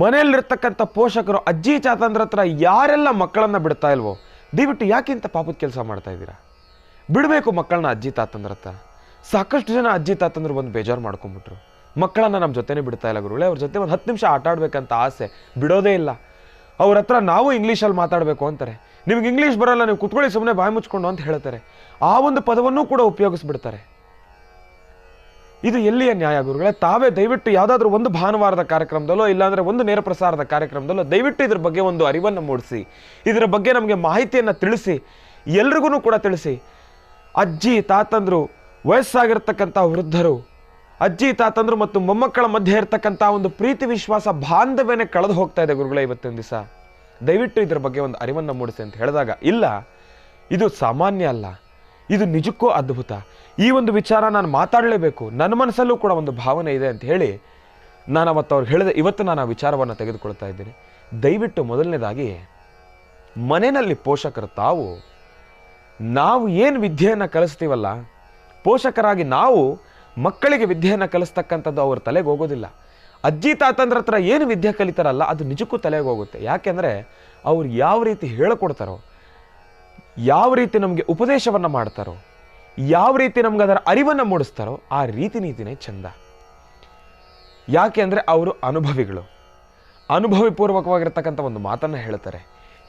ಮನೆಯಲ್ಲಿರ್ತಕ್ಕಂಥ ಪೋಷಕರು ಅಜ್ಜಿ ತಾತಂದ್ರ ಹತ್ರ ಯಾರೆಲ್ಲ ಮಕ್ಕಳನ್ನ ಬಿಡ್ತಾ ಇಲ್ವೋ, ದಯವಿಟ್ಟು ಯಾಕಿಂತ ಪಾಪದ ಕೆಲಸ ಮಾಡ್ತಾ ಇದ್ದೀರಾ? ಬಿಡಬೇಕು ಮಕ್ಕಳನ್ನ ಅಜ್ಜಿ ತಾತಂದ್ರ ಹತ್ರ. ಸಾಕಷ್ಟು ಜನ ಅಜ್ಜಿ ತಾತಂದ್ರು ಬಂದು ಬೇಜಾರು ಮಾಡ್ಕೊಂಡ್ಬಿಟ್ರು, ಮಕ್ಕಳನ್ನ ನಮ್ಮ ಜೊತೆನೇ ಬಿಡ್ತಾ ಇಲ್ಲ ಗುರುಗಳೇ, ಅವ್ರ ಜೊತೆ ಒಂದು 10 ನಿಮಿಷ ಆಟ ಆಡ್ಬೇಕಂತ ಆಸೆ, ಬಿಡೋದೇ ಇಲ್ಲ. ಅವ್ರ ಹತ್ರ ನಾವು ಇಂಗ್ಲೀಷಲ್ಲಿ ಮಾತಾಡಬೇಕು ಅಂತಾರೆ. ನಿಮ್ಗೆ ಇಂಗ್ಲೀಷ್ ಬರಲ್ಲ, ನೀವು ಕುತ್ಕೊಳ್ಳಿ ಸುಮ್ಮನೆ ಬಾಯಿ ಮುಚ್ಕೊಂಡು ಅಂತ ಹೇಳ್ತಾರೆ. ಆ ಒಂದು ಪದವನ್ನೂ ಕೂಡ ಉಪಯೋಗಿಸ್ಬಿಡ್ತಾರೆ. ಇದು ಎಲ್ಲಿಯ ನ್ಯಾಯ ಗುರುಗಳೇ? ತಾವೇ ದಯವಿಟ್ಟು ಯಾವುದಾದ್ರೂ ಒಂದು ಭಾನುವಾರದ ಕಾರ್ಯಕ್ರಮದಲ್ಲೋ ಇಲ್ಲಾಂದರೆ ಒಂದು ನೇರ ಪ್ರಸಾರದ ಕಾರ್ಯಕ್ರಮದಲ್ಲೋ ದಯವಿಟ್ಟು ಇದ್ರ ಬಗ್ಗೆ ಒಂದು ಅರಿವನ್ನು ಮೂಡಿಸಿ, ಇದರ ಬಗ್ಗೆ ನಮಗೆ ಮಾಹಿತಿಯನ್ನು ತಿಳಿಸಿ, ಎಲ್ರಿಗೂ ಕೂಡ ತಿಳಿಸಿ. ಅಜ್ಜಿ ತಾತಂದ್ರು, ವಯಸ್ಸಾಗಿರ್ತಕ್ಕಂಥ ವೃದ್ಧರು, ಅಜ್ಜಿ ತಾತಂದ್ರು ಮತ್ತು ಮೊಮ್ಮಕ್ಕಳ ಮಧ್ಯೆ ಇರತಕ್ಕಂಥ ಒಂದು ಪ್ರೀತಿ ವಿಶ್ವಾಸ ಬಾಂಧವ್ಯನೇ ಕಳೆದು ಹೋಗ್ತಾ ಇದೆ ಗುರುಗಳೇ ಇವತ್ತಿನ ದಿವಸ. ದಯವಿಟ್ಟು ಇದರ ಬಗ್ಗೆ ಒಂದು ಅರಿವನ್ನು ಮೂಡಿಸಿ ಅಂತ ಹೇಳಿದಾಗ, ಇಲ್ಲ ಇದು ಸಾಮಾನ್ಯ ಅಲ್ಲ, ಇದು ನಿಜಕ್ಕೂ ಅದ್ಭುತ, ಈ ಒಂದು ವಿಚಾರ ನಾನು ಮಾತಾಡಲೇಬೇಕು, ನನ್ನ ಮನಸ್ಸಲ್ಲೂ ಕೂಡ ಒಂದು ಭಾವನೆ ಇದೆ ಅಂತ ಹೇಳಿ ನಾನು ಅವತ್ತು ಅವ್ರಿಗೆ ಹೇಳಿದೆ. ಇವತ್ತು ನಾನು ಆ ವಿಚಾರವನ್ನು ತೆಗೆದುಕೊಳ್ತಾ ಇದ್ದೀನಿ. ದಯವಿಟ್ಟು ಮೊದಲನೇದಾಗಿ ಮನೆಯಲ್ಲಿ ಪೋಷಕರು ನಾವು ಏನು ವಿದ್ಯೆಯನ್ನು ಕಲಿಸ್ತೀವಲ್ಲ, ಪೋಷಕರಾಗಿ ನಾವು ಮಕ್ಕಳಿಗೆ ವಿದ್ಯೆಯನ್ನು ಕಲಿಸ್ತಕ್ಕಂಥದ್ದು ಅವ್ರ ತಲೆಗೆ ಹೋಗೋದಿಲ್ಲ. ಅಜ್ಜಿ ತಾತಂದ್ರ ಹತ್ರ ಏನು ವಿದ್ಯೆ ಕಲಿತಾರಲ್ಲ ಅದು ನಿಜಕ್ಕೂ ತಲೆಗೆ ಹೋಗುತ್ತೆ. ಯಾಕೆಂದರೆ ಅವ್ರು ಯಾವ ರೀತಿ ಹೇಳಿಕೊಡ್ತಾರೋ, ಯಾವ ರೀತಿ ನಮಗೆ ಉಪದೇಶವನ್ನು ಮಾಡ್ತಾರೋ, ಯಾವ ರೀತಿ ನಮ್ಗೆ ಅದರ ಅರಿವನ್ನು ಮೂಡಿಸ್ತಾರೋ ಆ ರೀತಿ ನೀತಿನೇ ಚಂದ. ಯಾಕೆ ಅಂದರೆ ಅವರು ಅನುಭವಿ ಪೂರ್ವಕವಾಗಿರ್ತಕ್ಕಂಥ ಒಂದು ಮಾತನ್ನು ಹೇಳ್ತಾರೆ.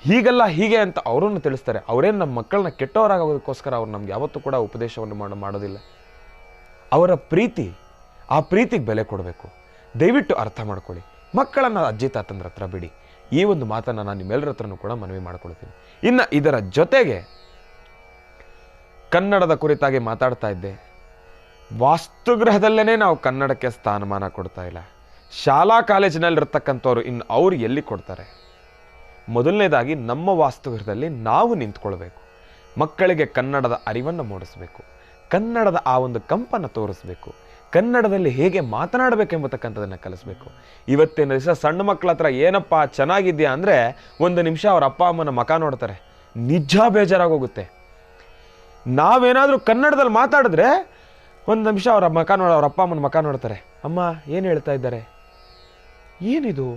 ಹೀಗಲ್ಲ ಹೀಗೆ ಅಂತ ಅವರನ್ನು ತಿಳಿಸ್ತಾರೆ. ಅವರೇನು ನಮ್ಮ ಮಕ್ಕಳನ್ನ ಕೆಟ್ಟವರಾಗೋದಕ್ಕೋಸ್ಕರ ಅವ್ರು ನಮ್ಗೆ ಯಾವತ್ತೂ ಕೂಡ ಉಪದೇಶವನ್ನು ಮಾಡೋದಿಲ್ಲ. ಅವರ ಪ್ರೀತಿ, ಆ ಪ್ರೀತಿಗೆ ಬೆಲೆ ಕೊಡಬೇಕು. ದಯವಿಟ್ಟು ಅರ್ಥ ಮಾಡ್ಕೊಳ್ಳಿ. ಮಕ್ಕಳನ್ನು ಅಜ್ಜಿ ತಾತಂದ್ರ ಹತ್ರ ಬಿಡಿ. ಈ ಒಂದು ಮಾತನ್ನು ನಾನು ನಿಮ್ಮೆಲ್ಲರ ಹತ್ರನೂ ಕೂಡ ಮನವಿ ಮಾಡ್ಕೊಳ್ತೀನಿ. ಇನ್ನು ಇದರ ಜೊತೆಗೆ ಕನ್ನಡದ ಕುರಿತಾಗಿ ಮಾತಾಡ್ತಾ ಇದ್ದೆ. ವಾಸ್ತುಗೃಹದಲ್ಲೇ ನಾವು ಕನ್ನಡಕ್ಕೆ ಸ್ಥಾನಮಾನ ಕೊಡ್ತಾ ಇಲ್ಲ. ಶಾಲಾ ಕಾಲೇಜಿನಲ್ಲಿರ್ತಕ್ಕಂಥವ್ರು ಇನ್ನು ಅವ್ರು ಎಲ್ಲಿ ಕೊಡ್ತಾರೆ? ಮೊದಲನೇದಾಗಿ ನಮ್ಮ ವಾಸ್ತುಗೃಹದಲ್ಲಿ ನಾವು ನಿಂತ್ಕೊಳ್ಬೇಕು. ಮಕ್ಕಳಿಗೆ ಕನ್ನಡದ ಅರಿವನ್ನು ಮೂಡಿಸಬೇಕು, ಕನ್ನಡದ ಆ ಒಂದು ಕಂಪನ್ನು ತೋರಿಸ್ಬೇಕು, ಕನ್ನಡದಲ್ಲಿ ಹೇಗೆ ಮಾತನಾಡಬೇಕೆಂಬತಕ್ಕಂಥದ್ದನ್ನು ಕಲಿಸ್ಬೇಕು. ಇವತ್ತಿನ ದಿವಸ ಸಣ್ಣ ಮಕ್ಕಳ ಹತ್ರ ಏನಪ್ಪ ಚೆನ್ನಾಗಿದೆಯಾ ಅಂದರೆ 1 ನಿಮಿಷ ಅವ್ರ ಅಪ್ಪ ಅಮ್ಮನ ಮಕ ನೋಡ್ತಾರೆ, ನಿಜ ಬೇಜಾರಾಗೋಗುತ್ತೆ. ನಾವೇನಾದರೂ ಕನ್ನಡದಲ್ಲಿ ಮಾತಾಡಿದ್ರೆ 1 ನಿಮಿಷ ಅವ್ರ ಅಪ್ಪ ಅಮ್ಮನ ಮಕ ನೋಡ್ತಾರೆ, ಅಮ್ಮ ಏನು ಹೇಳ್ತಾ ಇದ್ದಾರೆ, ಏನಿದು?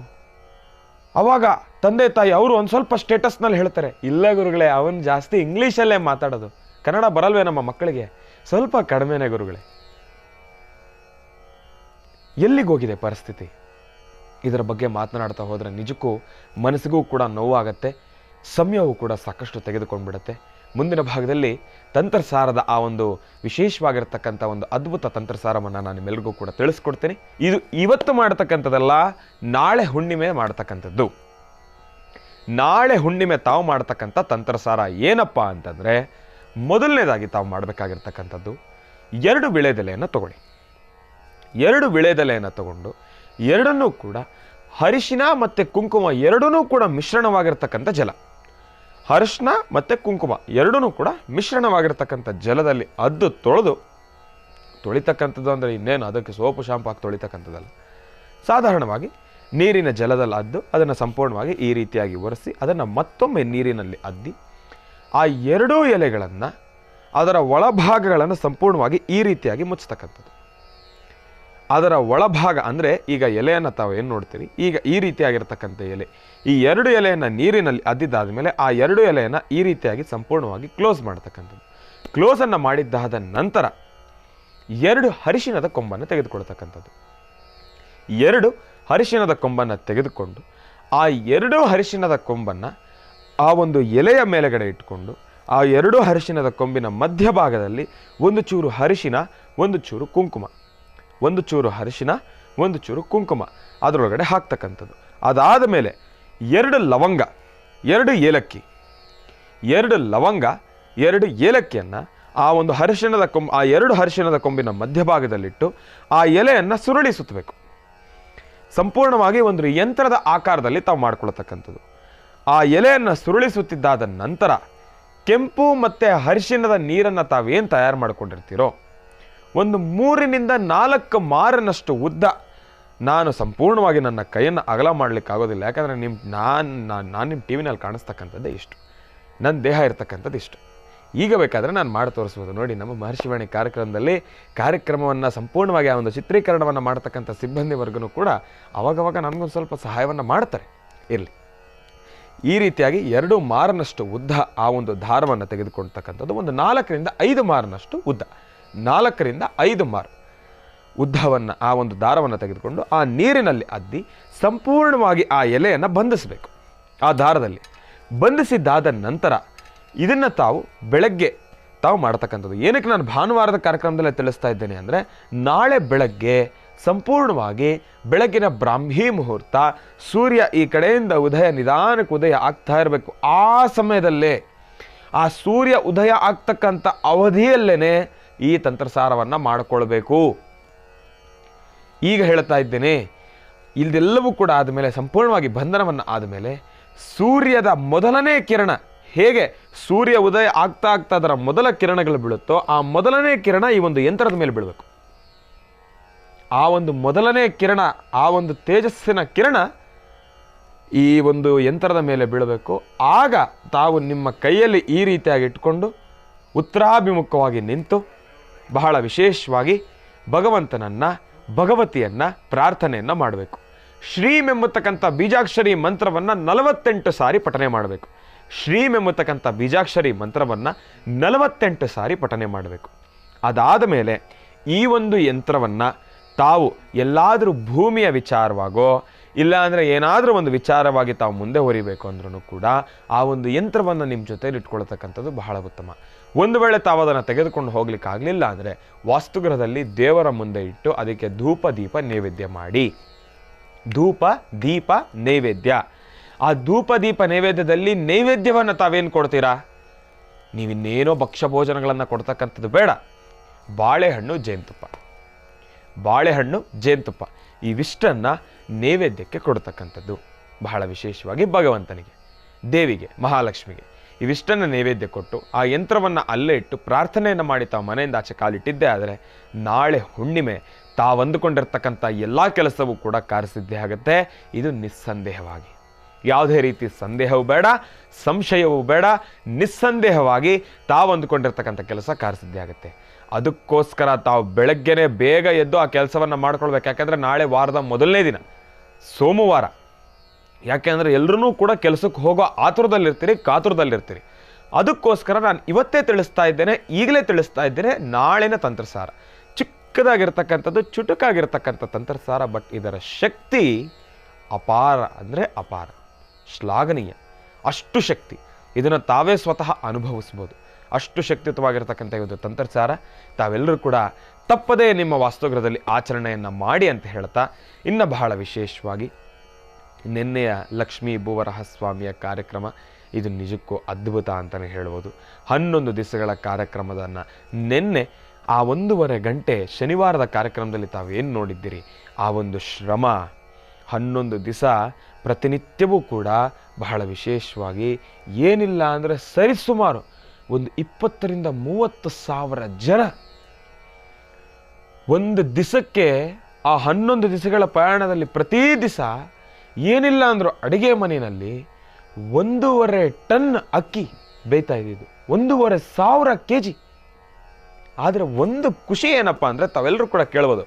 ಅವಾಗ ತಂದೆ ತಾಯಿ ಅವರು ಒಂದು ಸ್ವಲ್ಪ ಸ್ಟೇಟಸ್ನಲ್ಲಿ ಹೇಳ್ತಾರೆ, ಇಲ್ಲ ಗುರುಗಳೇ ಅವನು ಜಾಸ್ತಿ ಇಂಗ್ಲೀಷಲ್ಲೇ ಮಾತಾಡೋದು, ಕನ್ನಡ ಬರಲ್ವೇ ನಮ್ಮ ಮಕ್ಕಳಿಗೆ? ಸ್ವಲ್ಪ ಕಡಿಮೆನೇ ಗುರುಗಳೇ. ಎಲ್ಲಿಗೋಗಿದೆ ಪರಿಸ್ಥಿತಿ? ಇದರ ಬಗ್ಗೆ ಮಾತನಾಡ್ತಾ ಹೋದರೆ ನಿಜಕ್ಕೂ ಮನಸ್ಸಿಗೂ ಕೂಡ ನೋವಾಗತ್ತೆ, ಸಮಯವೂ ಕೂಡ ಸಾಕಷ್ಟು ತೆಗೆದುಕೊಂಡ್ಬಿಡುತ್ತೆ. ಮುಂದಿನ ಭಾಗದಲ್ಲಿ ತಂತ್ರಸಾರದ ಆ ಒಂದು ವಿಶೇಷವಾಗಿರ್ತಕ್ಕಂಥ ಒಂದು ಅದ್ಭುತ ತಂತ್ರಸಾರವನ್ನು ನಾನು ನಿಮ್ಮೆಲ್ಲರಿಗೂ ಕೂಡ ತಿಳಿಸ್ಕೊಡ್ತೀನಿ. ಇದು ಇವತ್ತು ಮಾಡ್ತಕ್ಕಂಥದ್ದಲ್ಲ, ನಾಳೆ ಹುಣ್ಣಿಮೆ ಮಾಡ್ತಕ್ಕಂಥದ್ದು. ನಾಳೆ ಹುಣ್ಣಿಮೆ ತಾವು ಮಾಡ್ತಕ್ಕಂಥ ತಂತ್ರಸಾರ ಏನಪ್ಪ ಅಂತಂದರೆ, ಮೊದಲನೇದಾಗಿ ತಾವು ಮಾಡಬೇಕಾಗಿರ್ತಕ್ಕಂಥದ್ದು 2 ವಿಳೆದೆಲೆಯನ್ನು ತಗೊಳ್ಳಿ. 2 ವಿಳೆದೆಲೆಯನ್ನು ತಗೊಂಡು ಎರಡನ್ನೂ ಕೂಡ ಅರಿಶಿನ ಮತ್ತು ಕುಂಕುಮ ಎರಡೂ ಕೂಡ ಮಿಶ್ರಣವಾಗಿರ್ತಕ್ಕಂಥ ಜಲ. ಅರಿಶಿನ ಮತ್ತು ಕುಂಕುಮ ಎರಡೂ ಕೂಡ ಮಿಶ್ರಣವಾಗಿರ್ತಕ್ಕಂಥ ಜಲದಲ್ಲಿ ಅದ್ದು ತೊಳಿತಕ್ಕಂಥದ್ದು ಅಂದರೆ ಇನ್ನೇನು ಅದಕ್ಕೆ ಸೋಪು ಶಾಂಪು ಹಾಕಿ ತೊಳಿತಕ್ಕಂಥದ್ದಲ್ಲ. ಸಾಧಾರಣವಾಗಿ ನೀರಿನ ಜಲದಲ್ಲಿ ಅದ್ದು ಅದನ್ನು ಸಂಪೂರ್ಣವಾಗಿ ಈ ರೀತಿಯಾಗಿ ಒರೆಸಿ ಅದನ್ನು ಮತ್ತೊಮ್ಮೆ ನೀರಿನಲ್ಲಿ ಅದ್ದಿ ಆ ಎರಡೂ ಎಲೆಗಳನ್ನು ಅದರ ಒಳಭಾಗಗಳನ್ನು ಸಂಪೂರ್ಣವಾಗಿ ಈ ರೀತಿಯಾಗಿ ಮುಚ್ಚತಕ್ಕಂಥದ್ದು. ಅದರ ಒಳಭಾಗ ಅಂದರೆ ಈಗ ಎಲೆಯನ್ನು ತಾವು ಏನು ನೋಡ್ತೀರಿ, ಈಗ ಈ ರೀತಿಯಾಗಿರ್ತಕ್ಕಂಥ ಎಲೆ, ಈ ಎರಡು ಎಲೆಯನ್ನು ನೀರಿನಲ್ಲಿ ಅದ್ದಿದ್ದಾದ ಮೇಲೆ ಆ ಎರಡು ಎಲೆಯನ್ನು ಈ ರೀತಿಯಾಗಿ ಸಂಪೂರ್ಣವಾಗಿ ಕ್ಲೋಸ್ ಮಾಡ್ತಕ್ಕಂಥದ್ದು. ಕ್ಲೋಸನ್ನು ಮಾಡಿದ್ದಾದ ನಂತರ 2 ಅರಿಶಿಣದ ಕೊಂಬನ್ನು ತೆಗೆದುಕೊಳ್ತಕ್ಕಂಥದ್ದು. 2 ಅರಿಶಿಣದ ಕೊಂಬನ್ನು ತೆಗೆದುಕೊಂಡು ಆ 2 ಅರಿಶಿಣದ ಕೊಂಬನ್ನು ಆ ಒಂದು ಎಲೆಯ ಮೇಲೆಗಡೆ ಇಟ್ಕೊಂಡು ಆ 2 ಅರಿಶಿಣದ ಕೊಂಬಿನ ಮಧ್ಯಭಾಗದಲ್ಲಿ ಒಂದು ಚೂರು ಅರಿಶಿನ, ಒಂದು ಚೂರು ಕುಂಕುಮ, ಒಂದು ಚೂರು ಅರಿಶಿನ, ಒಂದು ಚೂರು ಕುಂಕುಮ ಅದರೊಳಗಡೆ ಹಾಕ್ತಕ್ಕಂಥದ್ದು. ಅದಾದ ಮೇಲೆ 2 ಲವಂಗ, 2 ಏಲಕ್ಕಿ, 2 ಲವಂಗ, 2 ಏಲಕ್ಕಿಯನ್ನು ಆ ಒಂದು ಅರಿಶಿಣದ ಆ 2 ಅರಿಶಿಣದ ಕೊಂಬಿನ ಮಧ್ಯಭಾಗದಲ್ಲಿಟ್ಟು ಆ ಎಲೆಯನ್ನು ಸುರುಳಿ ಸುತ್ತಬೇಕು. ಸಂಪೂರ್ಣವಾಗಿ ಒಂದು ಯಂತ್ರದ ಆಕಾರದಲ್ಲಿ ತಾವು ಮಾಡ್ಕೊಳ್ತಕ್ಕಂಥದ್ದು. ಆ ಎಲೆಯನ್ನು ಸುರುಳಿ ಸುತ್ತಿದ್ದಾದ ನಂತರ ಕೆಂಪು ಮತ್ತು ಅರಿಶಿಣದ ನೀರನ್ನು ತಾವೇನು ತಯಾರು ಮಾಡ್ಕೊಂಡಿರ್ತೀರೋ ಒಂದು 3 ನಿಂದ 4 ಮಾರಿನಷ್ಟು ಉದ್ದ, ನಾನು ಸಂಪೂರ್ಣವಾಗಿ ನನ್ನ ಕೈಯನ್ನು ಅಗಲ ಮಾಡಲಿಕ್ಕಾಗೋದಿಲ್ಲ, ಯಾಕಂದರೆ ನಾನು ನಿಮ್ಮ ಟಿ ವಿನಲ್ಲಿ ಕಾಣಿಸ್ತಕ್ಕಂಥದ್ದೇ ಇಷ್ಟು, ನನ್ನ ದೇಹ ಇರ್ತಕ್ಕಂಥದ್ದು ಇಷ್ಟು. ಈಗ ಬೇಕಾದರೆ ನಾನು ಮಾಡಿ ತೋರಿಸ್ಬೋದು. ನೋಡಿ, ನಮ್ಮ ಮಹರ್ಷಿವಾಣಿ ಕಾರ್ಯಕ್ರಮವನ್ನು ಸಂಪೂರ್ಣವಾಗಿ ಆ ಒಂದು ಚಿತ್ರೀಕರಣವನ್ನು ಮಾಡ್ತಕ್ಕಂಥ ಸಿಬ್ಬಂದಿ ವರ್ಗನೂ ಕೂಡ ಅವಾಗವಾಗ ನನಗೊಂದು ಸ್ವಲ್ಪ ಸಹಾಯವನ್ನು ಮಾಡ್ತಾರೆ. ಇರಲಿ, ಈ ರೀತಿಯಾಗಿ 2 ಮಾರಿನಷ್ಟು ಉದ್ದ ಆ ಒಂದು ದಾರವನ್ನು ತೆಗೆದುಕೊಳ್ತಕ್ಕಂಥದ್ದು. ಒಂದು 4 ರಿಂದ 5 ಮಾರಿನಷ್ಟು ಉದ್ದ, 4 ರಿಂದ 5 ಮಾರು ಉದ್ದವನ್ನು ಆ ಒಂದು ದಾರವನ್ನು ತೆಗೆದುಕೊಂಡು ಆ ನೀರಿನಲ್ಲಿ ಅದ್ದಿ ಸಂಪೂರ್ಣವಾಗಿ ಆ ಎಲೆಯನ್ನು ಬಂಧಿಸಬೇಕು. ಆ ದಾರದಲ್ಲಿ ಬಂಧಿಸಿದ್ದಾದ ನಂತರ ಇದನ್ನು ತಾವು ಬೆಳಗ್ಗೆ ತಾವು ಮಾಡ್ತಕ್ಕಂಥದ್ದು. ಏನಕ್ಕೆ ನಾನು ಭಾನುವಾರದ ಕಾರ್ಯಕ್ರಮದಲ್ಲೇ ತಿಳಿಸ್ತಾ ಇದ್ದೇನೆ ಅಂದರೆ, ನಾಳೆ ಬೆಳಗ್ಗೆ ಸಂಪೂರ್ಣವಾಗಿ ಬೆಳಗಿನ ಬ್ರಾಹ್ಮಿ ಮುಹೂರ್ತ, ಸೂರ್ಯ ಈ ಕಡೆಯಿಂದ ನಿಧಾನಕ್ಕೆ ಉದಯ ಆಗ್ತಾ ಇರಬೇಕು. ಆ ಸಮಯದಲ್ಲೇ, ಆ ಸೂರ್ಯ ಉದಯ ಆಗ್ತಕ್ಕಂಥ ಅವಧಿಯಲ್ಲೇ ಈ ತಂತ್ರಸಾರವನ್ನು ಮಾಡಿಕೊಳ್ಬೇಕು. ಈಗ ಹೇಳ್ತಾ ಇದ್ದೇನೆ, ಇದೆಲ್ಲವೂ ಕೂಡ ಆದಮೇಲೆ ಸಂಪೂರ್ಣವಾಗಿ ಬಂಧನವನ್ನು ಆದಮೇಲೆ ಸೂರ್ಯದ ಮೊದಲನೇ ಕಿರಣ, ಹೇಗೆ ಸೂರ್ಯ ಉದಯ ಆಗ್ತಾ ಅದರ ಮೊದಲ ಕಿರಣಗಳು ಬೀಳುತ್ತೋ ಆ ಮೊದಲನೇ ಕಿರಣ ಈ ಒಂದು ಯಂತ್ರದ ಮೇಲೆ ಬೀಳಬೇಕು. ಆ ಒಂದು ಮೊದಲನೇ ಕಿರಣ, ಆ ಒಂದು ತೇಜಸ್ಸಿನ ಕಿರಣ ಈ ಒಂದು ಯಂತ್ರದ ಮೇಲೆ ಬೀಳಬೇಕು. ಆಗ ತಾವು ನಿಮ್ಮ ಕೈಯಲ್ಲಿ ಈ ರೀತಿಯಾಗಿ ಇಟ್ಕೊಂಡು ಉತ್ತರಾಭಿಮುಖವಾಗಿ ನಿಂತು ಬಹಳ ವಿಶೇಷವಾಗಿ ಭಗವಂತನನ್ನು, ಭಗವತಿಯನ್ನು ಪ್ರಾರ್ಥನೆಯನ್ನು ಮಾಡಬೇಕು. ಶ್ರೀಂ ಎಂಬತಕ್ಕಂಥ ಬೀಜಾಕ್ಷರಿ ಮಂತ್ರವನ್ನು 48 ಸಾರಿ ಪಠನೆ ಮಾಡಬೇಕು. ಶ್ರೀಂ ಎಂಬತಕ್ಕಂಥ ಬೀಜಾಕ್ಷರಿ ಮಂತ್ರವನ್ನು 48 ಸಾರಿ ಪಠನೆ ಮಾಡಬೇಕು. ಅದಾದ ಮೇಲೆ ಈ ಒಂದು ಯಂತ್ರವನ್ನು ತಾವು ಎಲ್ಲಾದರೂ ಭೂಮಿಯ ವಿಚಾರವಾಗೋ ಇಲ್ಲ ಅಂದರೆ ಏನಾದರೂ ಒಂದು ವಿಚಾರವಾಗಿ ತಾವು ಮುಂದೆ ಹೊರಿಬೇಕು ಅಂದ್ರೂ ಕೂಡ ಆ ಒಂದು ಯಂತ್ರವನ್ನು ನಿಮ್ಮ ಜೊತೆಲಿ ಇಟ್ಕೊಳ್ತಕ್ಕಂಥದ್ದು ಬಹಳ ಉತ್ತಮ. ಒಂದು ವೇಳೆ ತಾವು ಅದನ್ನು ತೆಗೆದುಕೊಂಡು ಹೋಗ್ಲಿಕ್ಕಾಗಲಿಲ್ಲ ಅಂದರೆ ವಾಸ್ತುಗೃಹದಲ್ಲಿ ದೇವರ ಮುಂದೆ ಇಟ್ಟು ಅದಕ್ಕೆ ಧೂಪ ದೀಪ ನೈವೇದ್ಯ ಮಾಡಿ. ಧೂಪ ದೀಪ ನೈವೇದ್ಯ, ಆ ಧೂಪ ದೀಪ ನೈವೇದ್ಯದಲ್ಲಿ ನೈವೇದ್ಯವನ್ನು ತಾವೇನು ಕೊಡ್ತೀರಾ? ನೀವಿನ್ನೇನೋ ಭಕ್ಷ್ಯ ಭೋಜನಗಳನ್ನು ಕೊಡ್ತಕ್ಕಂಥದ್ದು ಬೇಡ. ಬಾಳೆಹಣ್ಣು ಜೇನುತುಪ್ಪ ಇವಿಷ್ಟನ್ನು ನೈವೇದ್ಯಕ್ಕೆ ಕೊಡ್ತಕ್ಕಂಥದ್ದು. ಬಹಳ ವಿಶೇಷವಾಗಿ ಭಗವಂತನಿಗೆ, ದೇವಿಗೆ, ಮಹಾಲಕ್ಷ್ಮಿಗೆ ಇವಿಷ್ಟನ್ನು ನೈವೇದ್ಯ ಕೊಟ್ಟು ಆ ಯಂತ್ರವನ್ನು ಅಲ್ಲೇ ಇಟ್ಟು ಪ್ರಾರ್ಥನೆಯನ್ನು ಮಾಡಿ ತಾವು ಮನೆಯಿಂದ ಆಚೆ ಕಾಲಿಟ್ಟಿದ್ದೇ ಆದರೆ ನಾಳೆ ಹುಣ್ಣಿಮೆ ತಾವು ಅಂದುಕೊಂಡಿರ್ತಕ್ಕಂಥ ಎಲ್ಲ ಕೆಲಸವೂ ಕೂಡ ಕಾರ್ಯಸಿದ್ಧಿ ಆಗುತ್ತೆ. ಇದು ನಿಸ್ಸಂದೇಹವಾಗಿ, ಯಾವುದೇ ರೀತಿ ಸಂದೇಹವೂ ಬೇಡ, ಸಂಶಯವೂ ಬೇಡ, ನಿಸ್ಸಂದೇಹವಾಗಿ ತಾವು ಅಂದುಕೊಂಡಿರ್ತಕ್ಕಂಥ ಕೆಲಸ ಕಾರ್ಯಸಿದ್ಧಿ ಆಗುತ್ತೆ. ಅದಕ್ಕೋಸ್ಕರ ತಾವು ಬೆಳಗ್ಗೆನೇ ಬೇಗ ಎದ್ದು ಆ ಕೆಲಸವನ್ನು ಮಾಡ್ಕೊಳ್ಬೇಕು. ಯಾಕೆಂದರೆ ನಾಳೆ ವಾರದ ಮೊದಲನೇ ದಿನ ಸೋಮವಾರ. ಯಾಕೆಂದರೆ ಎಲ್ಲರೂ ಕೂಡ ಕೆಲಸಕ್ಕೆ ಹೋಗೋ ಕಾತುರದಲ್ಲಿರ್ತೀರಿ. ಅದಕ್ಕೋಸ್ಕರ ನಾನು ಇವತ್ತೇ ತಿಳಿಸ್ತಾ ಇದ್ದೇನೆ, ಈಗಲೇ ತಿಳಿಸ್ತಾ ಇದ್ದೇನೆ ನಾಳಿನ ತಂತ್ರಸಾರ. ಚಿಕ್ಕದಾಗಿರ್ತಕ್ಕಂಥದ್ದು, ಚುಟುಕಾಗಿರ್ತಕ್ಕಂಥ ತಂತ್ರಸಾರ, ಬಟ್ ಇದರ ಶಕ್ತಿ ಅಪಾರ ಅಂದರೆ ಅಪಾರ, ಶ್ಲಾಘನೀಯ. ಅಷ್ಟು ಶಕ್ತಿ ಇದನ್ನು ತಾವೇ ಸ್ವತಃ ಅನುಭವಿಸ್ಬೋದು. ಅಷ್ಟು ಶಕ್ತಿಯುತವಾಗಿರ್ತಕ್ಕಂಥ ಒಂದು ತಂತ್ರಸಾರ ತಾವೆಲ್ಲರೂ ಕೂಡ ತಪ್ಪದೇ ನಿಮ್ಮ ವಾಸ್ತುಗೃಹದಲ್ಲಿ ಆಚರಣೆಯನ್ನು ಮಾಡಿ ಅಂತ ಹೇಳ್ತಾ, ಇನ್ನು ಬಹಳ ವಿಶೇಷವಾಗಿ ನಿನ್ನೆಯ ಲಕ್ಷ್ಮೀ ಭೂವರಹ ಸ್ವಾಮಿಯ ಕಾರ್ಯಕ್ರಮ ಇದು ನಿಜಕ್ಕೂ ಅದ್ಭುತ ಅಂತಲೇ ಹೇಳ್ಬೋದು. 11 ದಿವಸಗಳ ಕಾರ್ಯಕ್ರಮದನ್ನು ನಿನ್ನೆ ಆ 1.5 ಗಂಟೆ ಶನಿವಾರದ ಕಾರ್ಯಕ್ರಮದಲ್ಲಿ ತಾವೇನು ನೋಡಿದ್ದೀರಿ, ಆ ಒಂದು ಶ್ರಮ, 11 ದಿವಸ ಪ್ರತಿನಿತ್ಯವೂ ಕೂಡ ಬಹಳ ವಿಶೇಷವಾಗಿ ಏನಿಲ್ಲ ಅಂದರೆ ಸರಿಸುಮಾರು ಒಂದು 20,000-30,000 ಜನ ಒಂದು ದಿವಸಕ್ಕೆ ಆ 11 ದಿವಸಗಳ ಪ್ರಯಾಣದಲ್ಲಿ ಪ್ರತಿ ದಿವಸ ಏನಿಲ್ಲ ಅಂದರೂ ಅಡುಗೆ ಮನೆಯಲ್ಲಿ 1.5 ಟನ್ ಅಕ್ಕಿ ಬೇಯ್ತಾ ಇದ್ದಿದ್ದು, 1,500 kg. ಆದರೆ ಒಂದು ಖುಷಿ ಏನಪ್ಪ ಅಂದರೆ, ತಾವೆಲ್ಲರೂ ಕೂಡ ಕೇಳ್ಬೋದು,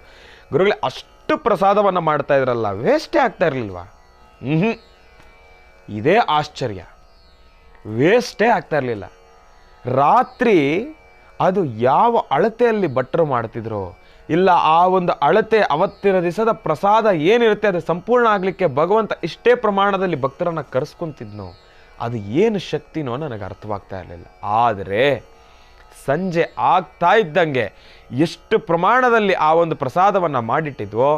ಗುರುಗಳೇ ಅಷ್ಟು ಪ್ರಸಾದವನ್ನು ಮಾಡ್ತಾ ಇದ್ರಲ್ಲ, ವೇಸ್ಟೇ ಆಗ್ತಾ ಇರಲಿಲ್ವಾ? ಇದೇ ಆಶ್ಚರ್ಯ, ವೇಸ್ಟೇ ಆಗ್ತಾ ಇರಲಿಲ್ಲ. ರಾತ್ರಿ ಅದು ಯಾವ ಅಳತೆಯಲ್ಲಿ ಭಟ್ರು ಮಾಡ್ತಿದ್ರೋ, ಇಲ್ಲ ಆ ಒಂದು ಅಳತೆ ಅವತ್ತಿನ ದಿವಸದ ಪ್ರಸಾದ ಏನಿರುತ್ತೆ ಅದು ಸಂಪೂರ್ಣ ಆಗಲಿಕ್ಕೆ ಭಗವಂತ ಇಷ್ಟೇ ಪ್ರಮಾಣದಲ್ಲಿ ಭಕ್ತರನ್ನು ಕರೆಸ್ಕೊಂತಿದ್ನೋ, ಅದು ಏನು ಶಕ್ತಿನೋ ನನಗೆ ಅರ್ಥವಾಗ್ತಾ ಇರಲಿಲ್ಲ. ಆದರೆ ಸಂಜೆ ಆಗ್ತಾ ಇದ್ದಂಗೆ ಎಷ್ಟು ಪ್ರಮಾಣದಲ್ಲಿ ಆ ಒಂದು ಪ್ರಸಾದವನ್ನು ಮಾಡಿಟ್ಟಿದ್ವೋ,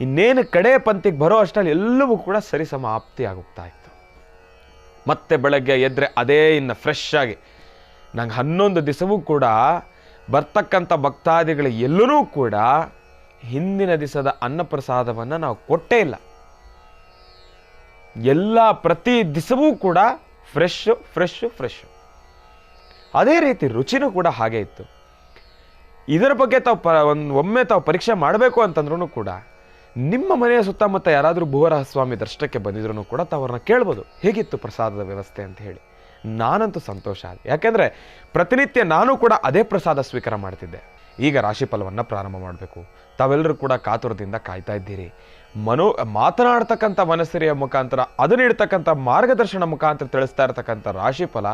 ಇನ್ನೇನು ಕಡೆ ಪಂಕ್ತಿಗೆ ಬರೋ ಅಷ್ಟರಲ್ಲಿ ಎಲ್ಲವೂ ಕೂಡ ಸರಿಸಮಾಪ್ತಿ ಆಗೋಗ್ತಾ ಇತ್ತು. ಮತ್ತೆ ಬೆಳಗ್ಗೆ ಎದ್ದರೆ ಅದೇ ಇನ್ನು ಫ್ರೆಶ್ ಆಗಿ. ನಂಗೆ 11 ದಿವಸವೂ ಕೂಡ ಬರ್ತಕ್ಕಂಥ ಭಕ್ತಾದಿಗಳು ಎಲ್ಲರೂ ಕೂಡ ಹಿಂದಿನ ದಿವಸದ ಅನ್ನಪ್ರಸಾದವನ್ನು ನಾವು ಕೊಟ್ಟೇ ಇಲ್ಲ. ಎಲ್ಲ ಪ್ರತಿ ದಿವಸವೂ ಕೂಡ ಫ್ರೆಶ್. ಅದೇ ರೀತಿ ರುಚಿನೂ ಕೂಡ ಹಾಗೆ ಇತ್ತು. ಇದರ ಬಗ್ಗೆ ಒಮ್ಮೆ ತಾವು ಪರೀಕ್ಷೆ ಮಾಡಬೇಕು ಅಂತಂದ್ರೂ ಕೂಡ ನಿಮ್ಮ ಮನೆಯ ಸುತ್ತಮುತ್ತ ಯಾರಾದರೂ ಭುವರಾಹ ಸ್ವಾಮಿ ದರ್ಶನಕ್ಕೆ ಬಂದಿದ್ರೂ ಕೂಡ ತಾವರನ್ನ ಕೇಳ್ಬೋದು, ಹೇಗಿತ್ತು ಪ್ರಸಾದದ ವ್ಯವಸ್ಥೆ ಅಂತ ಹೇಳಿ. ನಾನಂತೂ ಸಂತೋಷ ಆದ, ಯಾಕೆಂದರೆ ಪ್ರತಿನಿತ್ಯ ನಾನು ಕೂಡ ಅದೇ ಪ್ರಸಾದ ಸ್ವೀಕಾರ ಮಾಡ್ತಿದ್ದೆ. ಈಗ ರಾಶಿಫಲವನ್ನು ಪ್ರಾರಂಭ ಮಾಡಬೇಕು. ತಾವೆಲ್ಲರೂ ಕೂಡ ಕಾತುರದಿಂದ ಕಾಯ್ತಾ ಇದ್ದೀರಿ. ಮಾತನಾಡ್ತಕ್ಕಂಥ ಮನಸ್ಸಿರಿಯ ಮುಖಾಂತರ, ಅದು ನೀಡ್ತಕ್ಕಂಥ ಮಾರ್ಗದರ್ಶನ ಮುಖಾಂತರ ತಿಳಿಸ್ತಾ ಇರತಕ್ಕಂಥ ರಾಶಿಫಲ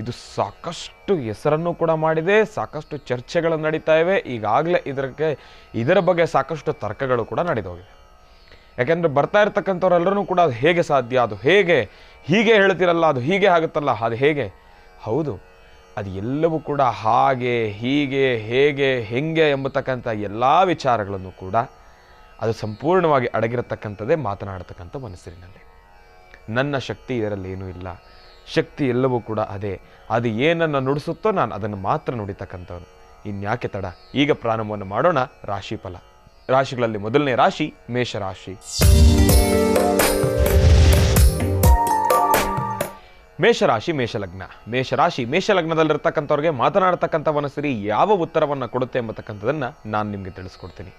ಇದು ಸಾಕಷ್ಟು ಹೆಸರನ್ನು ಕೂಡ ಮಾಡಿದೆ, ಸಾಕಷ್ಟು ಚರ್ಚೆಗಳು ನಡೀತಾ ಇವೆ. ಈಗಾಗಲೇ ಇದರ ಬಗ್ಗೆ ಸಾಕಷ್ಟು ತರ್ಕಗಳು ಕೂಡ ನಡೆದೋಗಿದೆ. ಯಾಕೆಂದರೆ ಬರ್ತಾ ಇರ್ತಕ್ಕಂಥವ್ರೆಲ್ಲರೂ ಕೂಡ ಅದು ಹೇಗೆ ಸಾಧ್ಯ, ಅದು ಹೇಗೆ, ಹೀಗೆ ಹೇಳ್ತಿರಲ್ಲ, ಅದು ಹೀಗೆ ಆಗುತ್ತಲ್ಲ, ಅದು ಹೇಗೆ? ಹೌದು, ಅದು ಎಲ್ಲವೂ ಕೂಡ ಹಾಗೆ ಹೀಗೆ ಹೇಗೆ ಹೆಂಗೆ ಎಂಬತಕ್ಕಂಥ ಎಲ್ಲ ವಿಚಾರಗಳನ್ನು ಕೂಡ ಅದು ಸಂಪೂರ್ಣವಾಗಿ ಅಡಗಿರತಕ್ಕಂಥದ್ದೇ ಮಾತನಾಡತಕ್ಕಂಥ ಮನಸ್ಸಿನಲ್ಲಿ. ನನ್ನ ಶಕ್ತಿ ಇದರಲ್ಲಿ ಏನೂ ಇಲ್ಲ, ಶಕ್ತಿ ಎಲ್ಲವೂ ಕೂಡ ಅದೇ. ಅದು ಏನನ್ನು ನುಡಿಸುತ್ತೋ ನಾನು ಅದನ್ನು ಮಾತ್ರ ನುಡಿತಕ್ಕಂಥವನು. ಇನ್ಯಾಕೆ ತಡ, ಈಗ ಪ್ರಾರಂಭವನ್ನು ಮಾಡೋಣ. ರಾಶಿಫಲ. ರಾಶಿಗಳಲ್ಲಿ ಮೊದಲನೇ ರಾಶಿ ಮೇಷರಾಶಿ. ಮೇಷರಾಶಿ ಮೇಷಲಗ್ನ. ಮೇಷಲಗ್ನದಲ್ಲಿರ್ತಕ್ಕಂಥವ್ರಿಗೆ ಮಾತನಾಡ್ತಕ್ಕಂಥ ಮನಸ್ಸಿರಿ ಯಾವ ಉತ್ತರವನ್ನು ಕೊಡುತ್ತೆ ಎಂಬತಕ್ಕಂಥದ್ದನ್ನು ನಾನು ನಿಮಗೆ ತಿಳಿಸ್ಕೊಡ್ತೀನಿ.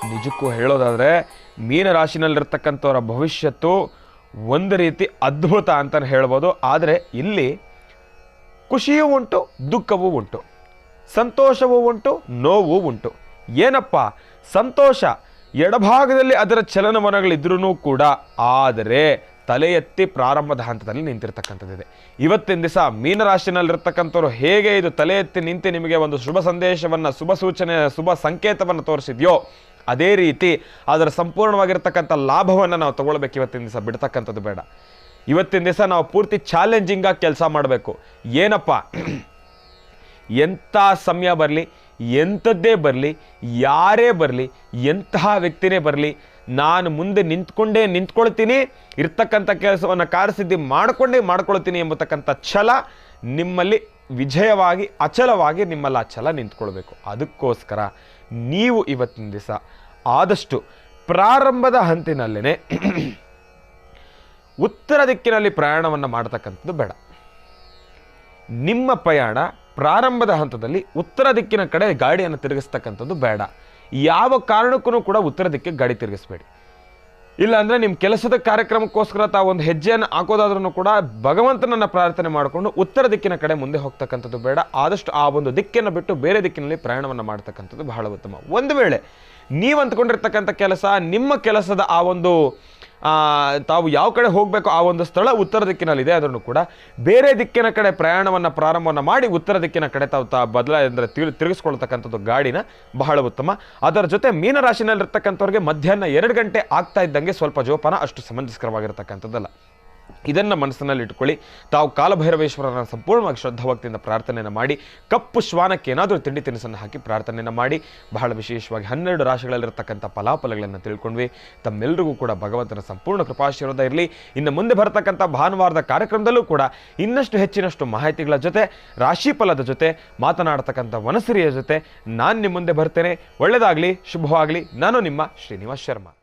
ನಿಜಕ್ಕೂ ಹೇಳೋದಾದರೆ ಮೀನರಾಶಿನಲ್ಲಿರ್ತಕ್ಕಂಥವರ ಭವಿಷ್ಯತ್ತು ಒಂದು ರೀತಿ ಅದ್ಭುತ ಅಂತಲೇ ಹೇಳ್ಬೋದು. ಆದರೆ ಇಲ್ಲಿ ಖುಷಿಯೂ ಉಂಟು, ದುಃಖವೂ ಉಂಟು, ಸಂತೋಷವೂ ಉಂಟು, ನೋವು ಉಂಟು. ಏನಪ್ಪ ಸಂತೋಷ, ಎಡಭಾಗದಲ್ಲಿ ಅದರ ಚಲನವಲನಗಳಿದ್ರೂ ಕೂಡ, ಆದರೆ ತಲೆ ಎತ್ತಿ ಪ್ರಾರಂಭದ ಹಂತದಲ್ಲಿ ನಿಂತಿರ್ತಕ್ಕಂಥದ್ದಿದೆ. ಇವತ್ತಿನ ದಿವಸ ಮೀನರಾಶಿನಲ್ಲಿರ್ತಕ್ಕಂಥವ್ರು ಹೇಗೆ ಇದು ತಲೆ ಎತ್ತಿ ನಿಂತು ನಿಮಗೆ ಒಂದು ಶುಭ ಸಂದೇಶವನ್ನು, ಶುಭ ಸೂಚನೆ, ಶುಭ ಸಂಕೇತವನ್ನು ತೋರಿಸಿದೆಯೋ ಅದೇ ರೀತಿ ಅದರ ಸಂಪೂರ್ಣವಾಗಿರ್ತಕ್ಕಂಥ ಲಾಭವನ್ನು ನಾವು ತಗೊಳ್ಬೇಕು. ಇವತ್ತಿನ ದಿವಸ ಬಿಡ್ತಕ್ಕಂಥದ್ದು ಬೇಡ. ಇವತ್ತಿನ ದಿವಸ ನಾವು ಪೂರ್ತಿ ಚಾಲೆಂಜಿಂಗಾಗಿ ಕೆಲಸ ಮಾಡಬೇಕು. ಏನಪ್ಪ, ಎಂಥ ಸಮಯ ಬರಲಿ, ಎಂಥದ್ದೇ ಬರಲಿ, ಯಾರೇ ಬರಲಿ, ಎಂತಹ ವ್ಯಕ್ತಿನೇ ಬರಲಿ, ನಾನು ಮುಂದೆ ನಿಂತ್ಕೊಳ್ತೀನಿ, ಇರ್ತಕ್ಕಂಥ ಕೆಲಸವನ್ನು ಕಾರ್ಯಸಿದ್ಧಿ ಮಾಡ್ಕೊಳ್ತೀನಿ ಎಂಬತಕ್ಕಂಥ ಛಲ ನಿಮ್ಮಲ್ಲಿ ವಿಜಯವಾಗಿ ಅಚಲವಾಗಿ ನಿಮ್ಮಲ್ಲಿ ಆ ಛಲ ನಿಂತ್ಕೊಳ್ಬೇಕು. ಅದಕ್ಕೋಸ್ಕರ ನೀವು ಇವತ್ತಿನ ದಿವಸ ಆದಷ್ಟು ಪ್ರಾರಂಭದ ಹಂತಿನಲ್ಲೇ ಉತ್ತರ ದಿಕ್ಕಿನಲ್ಲಿ ಪ್ರಯಾಣವನ್ನು ಮಾಡತಕ್ಕಂಥದ್ದು ಬೇಡ. ನಿಮ್ಮ ಪ್ರಯಾಣ ಪ್ರಾರಂಭದ ಹಂತದಲ್ಲಿ ಉತ್ತರ ದಿಕ್ಕಿನ ಕಡೆ ಗಾಡಿಯನ್ನು ತಿರುಗಿಸ್ತಕ್ಕಂಥದ್ದು ಬೇಡ. ಯಾವ ಕಾರಣಕ್ಕೂ ಕೂಡ ಉತ್ತರ ದಿಕ್ಕಿಗೆ ಗಾಡಿ ತಿರುಗಿಸ್ಬೇಡಿ. ಇಲ್ಲಾಂದರೆ ನಿಮ್ಮ ಕೆಲಸದ ಕಾರ್ಯಕ್ರಮಕ್ಕೋಸ್ಕರ ತಾವು ಒಂದು ಹೆಜ್ಜೆಯನ್ನು ಹಾಕೋದಾದ್ರೂ ಕೂಡ ಭಗವಂತನನ್ನು ಪ್ರಾರ್ಥನೆ ಮಾಡಿಕೊಂಡು ಉತ್ತರ ದಿಕ್ಕಿನ ಕಡೆ ಮುಂದೆ ಹೋಗ್ತಕ್ಕಂಥದ್ದು ಬೇಡ. ಆದಷ್ಟು ಆ ಒಂದು ದಿಕ್ಕನ್ನು ಬಿಟ್ಟು ಬೇರೆ ದಿಕ್ಕಿನಲ್ಲಿ ಪ್ರಯಾಣವನ್ನು ಮಾಡ್ತಕ್ಕಂಥದ್ದು ಬಹಳ ಉತ್ತಮ. ಒಂದು ವೇಳೆ ನೀವು ಅಂದ್ಕೊಂಡಿರ್ತಕ್ಕಂಥ ಕೆಲಸ, ನಿಮ್ಮ ಕೆಲಸದ ಆ ಒಂದು ತಾವು ಯಾವ ಕಡೆ ಹೋಗಬೇಕು ಆ ಒಂದು ಸ್ಥಳ ಉತ್ತರ ದಿಕ್ಕಿನಲ್ಲಿದೆ, ಅದನ್ನು ಕೂಡ ಬೇರೆ ದಿಕ್ಕಿನ ಕಡೆ ಪ್ರಾರಂಭವನ್ನು ಮಾಡಿ ಉತ್ತರ ದಿಕ್ಕಿನ ಕಡೆ ತಾವು ಅಂದರೆ ತಿರುಗಿಸ್ಕೊಳ್ತಕ್ಕಂಥದ್ದು ಗಾಡಿನ ಬಹಳ ಉತ್ತಮ. ಅದರ ಜೊತೆ ಮೀನರಾಶಿನಲ್ಲಿರ್ತಕ್ಕಂಥವ್ರಿಗೆ ಮಧ್ಯಾಹ್ನ 2 ಗಂಟೆ ಆಗ್ತಾ ಇದ್ದಂಗೆ ಸ್ವಲ್ಪ ಜೋಪಾನ, ಅಷ್ಟು ಸಮಂಜಸಕರವಾಗಿರ್ತಕ್ಕಂಥದ್ದಲ್ಲ. ಇದನ್ನು ಮನಸ್ಸಿನಲ್ಲಿ ಇಟ್ಕೊಳ್ಳಿ. ತಾವು ಕಾಲಭೈರವೇಶ್ವರನ ಸಂಪೂರ್ಣವಾಗಿ ಶ್ರದ್ಧಾಭಕ್ತಿಯಿಂದ ಪ್ರಾರ್ಥನೆಯನ್ನು ಮಾಡಿ, ಕಪ್ಪು ಶ್ವಾನಕ್ಕೆ ಏನಾದರೂ ತಿಂಡಿ ತಿನಿಸನ್ನು ಹಾಕಿ ಪ್ರಾರ್ಥನೆಯನ್ನು ಮಾಡಿ, ಬಹಳ ವಿಶೇಷವಾಗಿ 12 ರಾಶಿಗಳಲ್ಲಿರ್ತಕ್ಕಂಥ ಫಲಾಫಲಗಳನ್ನು ತಿಳ್ಕೊಂಡ್ವಿ. ತಮ್ಮೆಲ್ಲರಿಗೂ ಕೂಡ ಭಗವಂತನ ಸಂಪೂರ್ಣ ಕೃಪಾಶೀರ್ವಾದ ಇರಲಿ. ಇನ್ನು ಮುಂದೆ ಬರತಕ್ಕಂಥ ಭಾನುವಾರದ ಕಾರ್ಯಕ್ರಮದಲ್ಲೂ ಕೂಡ ಇನ್ನಷ್ಟು ಹೆಚ್ಚಿನಷ್ಟು ಮಾಹಿತಿಗಳ ಜೊತೆ, ರಾಶಿಫಲದ ಜೊತೆ ಮಾತನಾಡತಕ್ಕಂಥ ವನಸಿರಿಯ ಜೊತೆ ನಾನು ನಿಮ್ಮ ಮುಂದೆ ಬರ್ತೇನೆ. ಒಳ್ಳೆಯದಾಗಲಿ, ಶುಭವಾಗಲಿ. ನಾನು ನಿಮ್ಮ ಶ್ರೀನಿವಾಸ್ ಶರ್ಮಾ.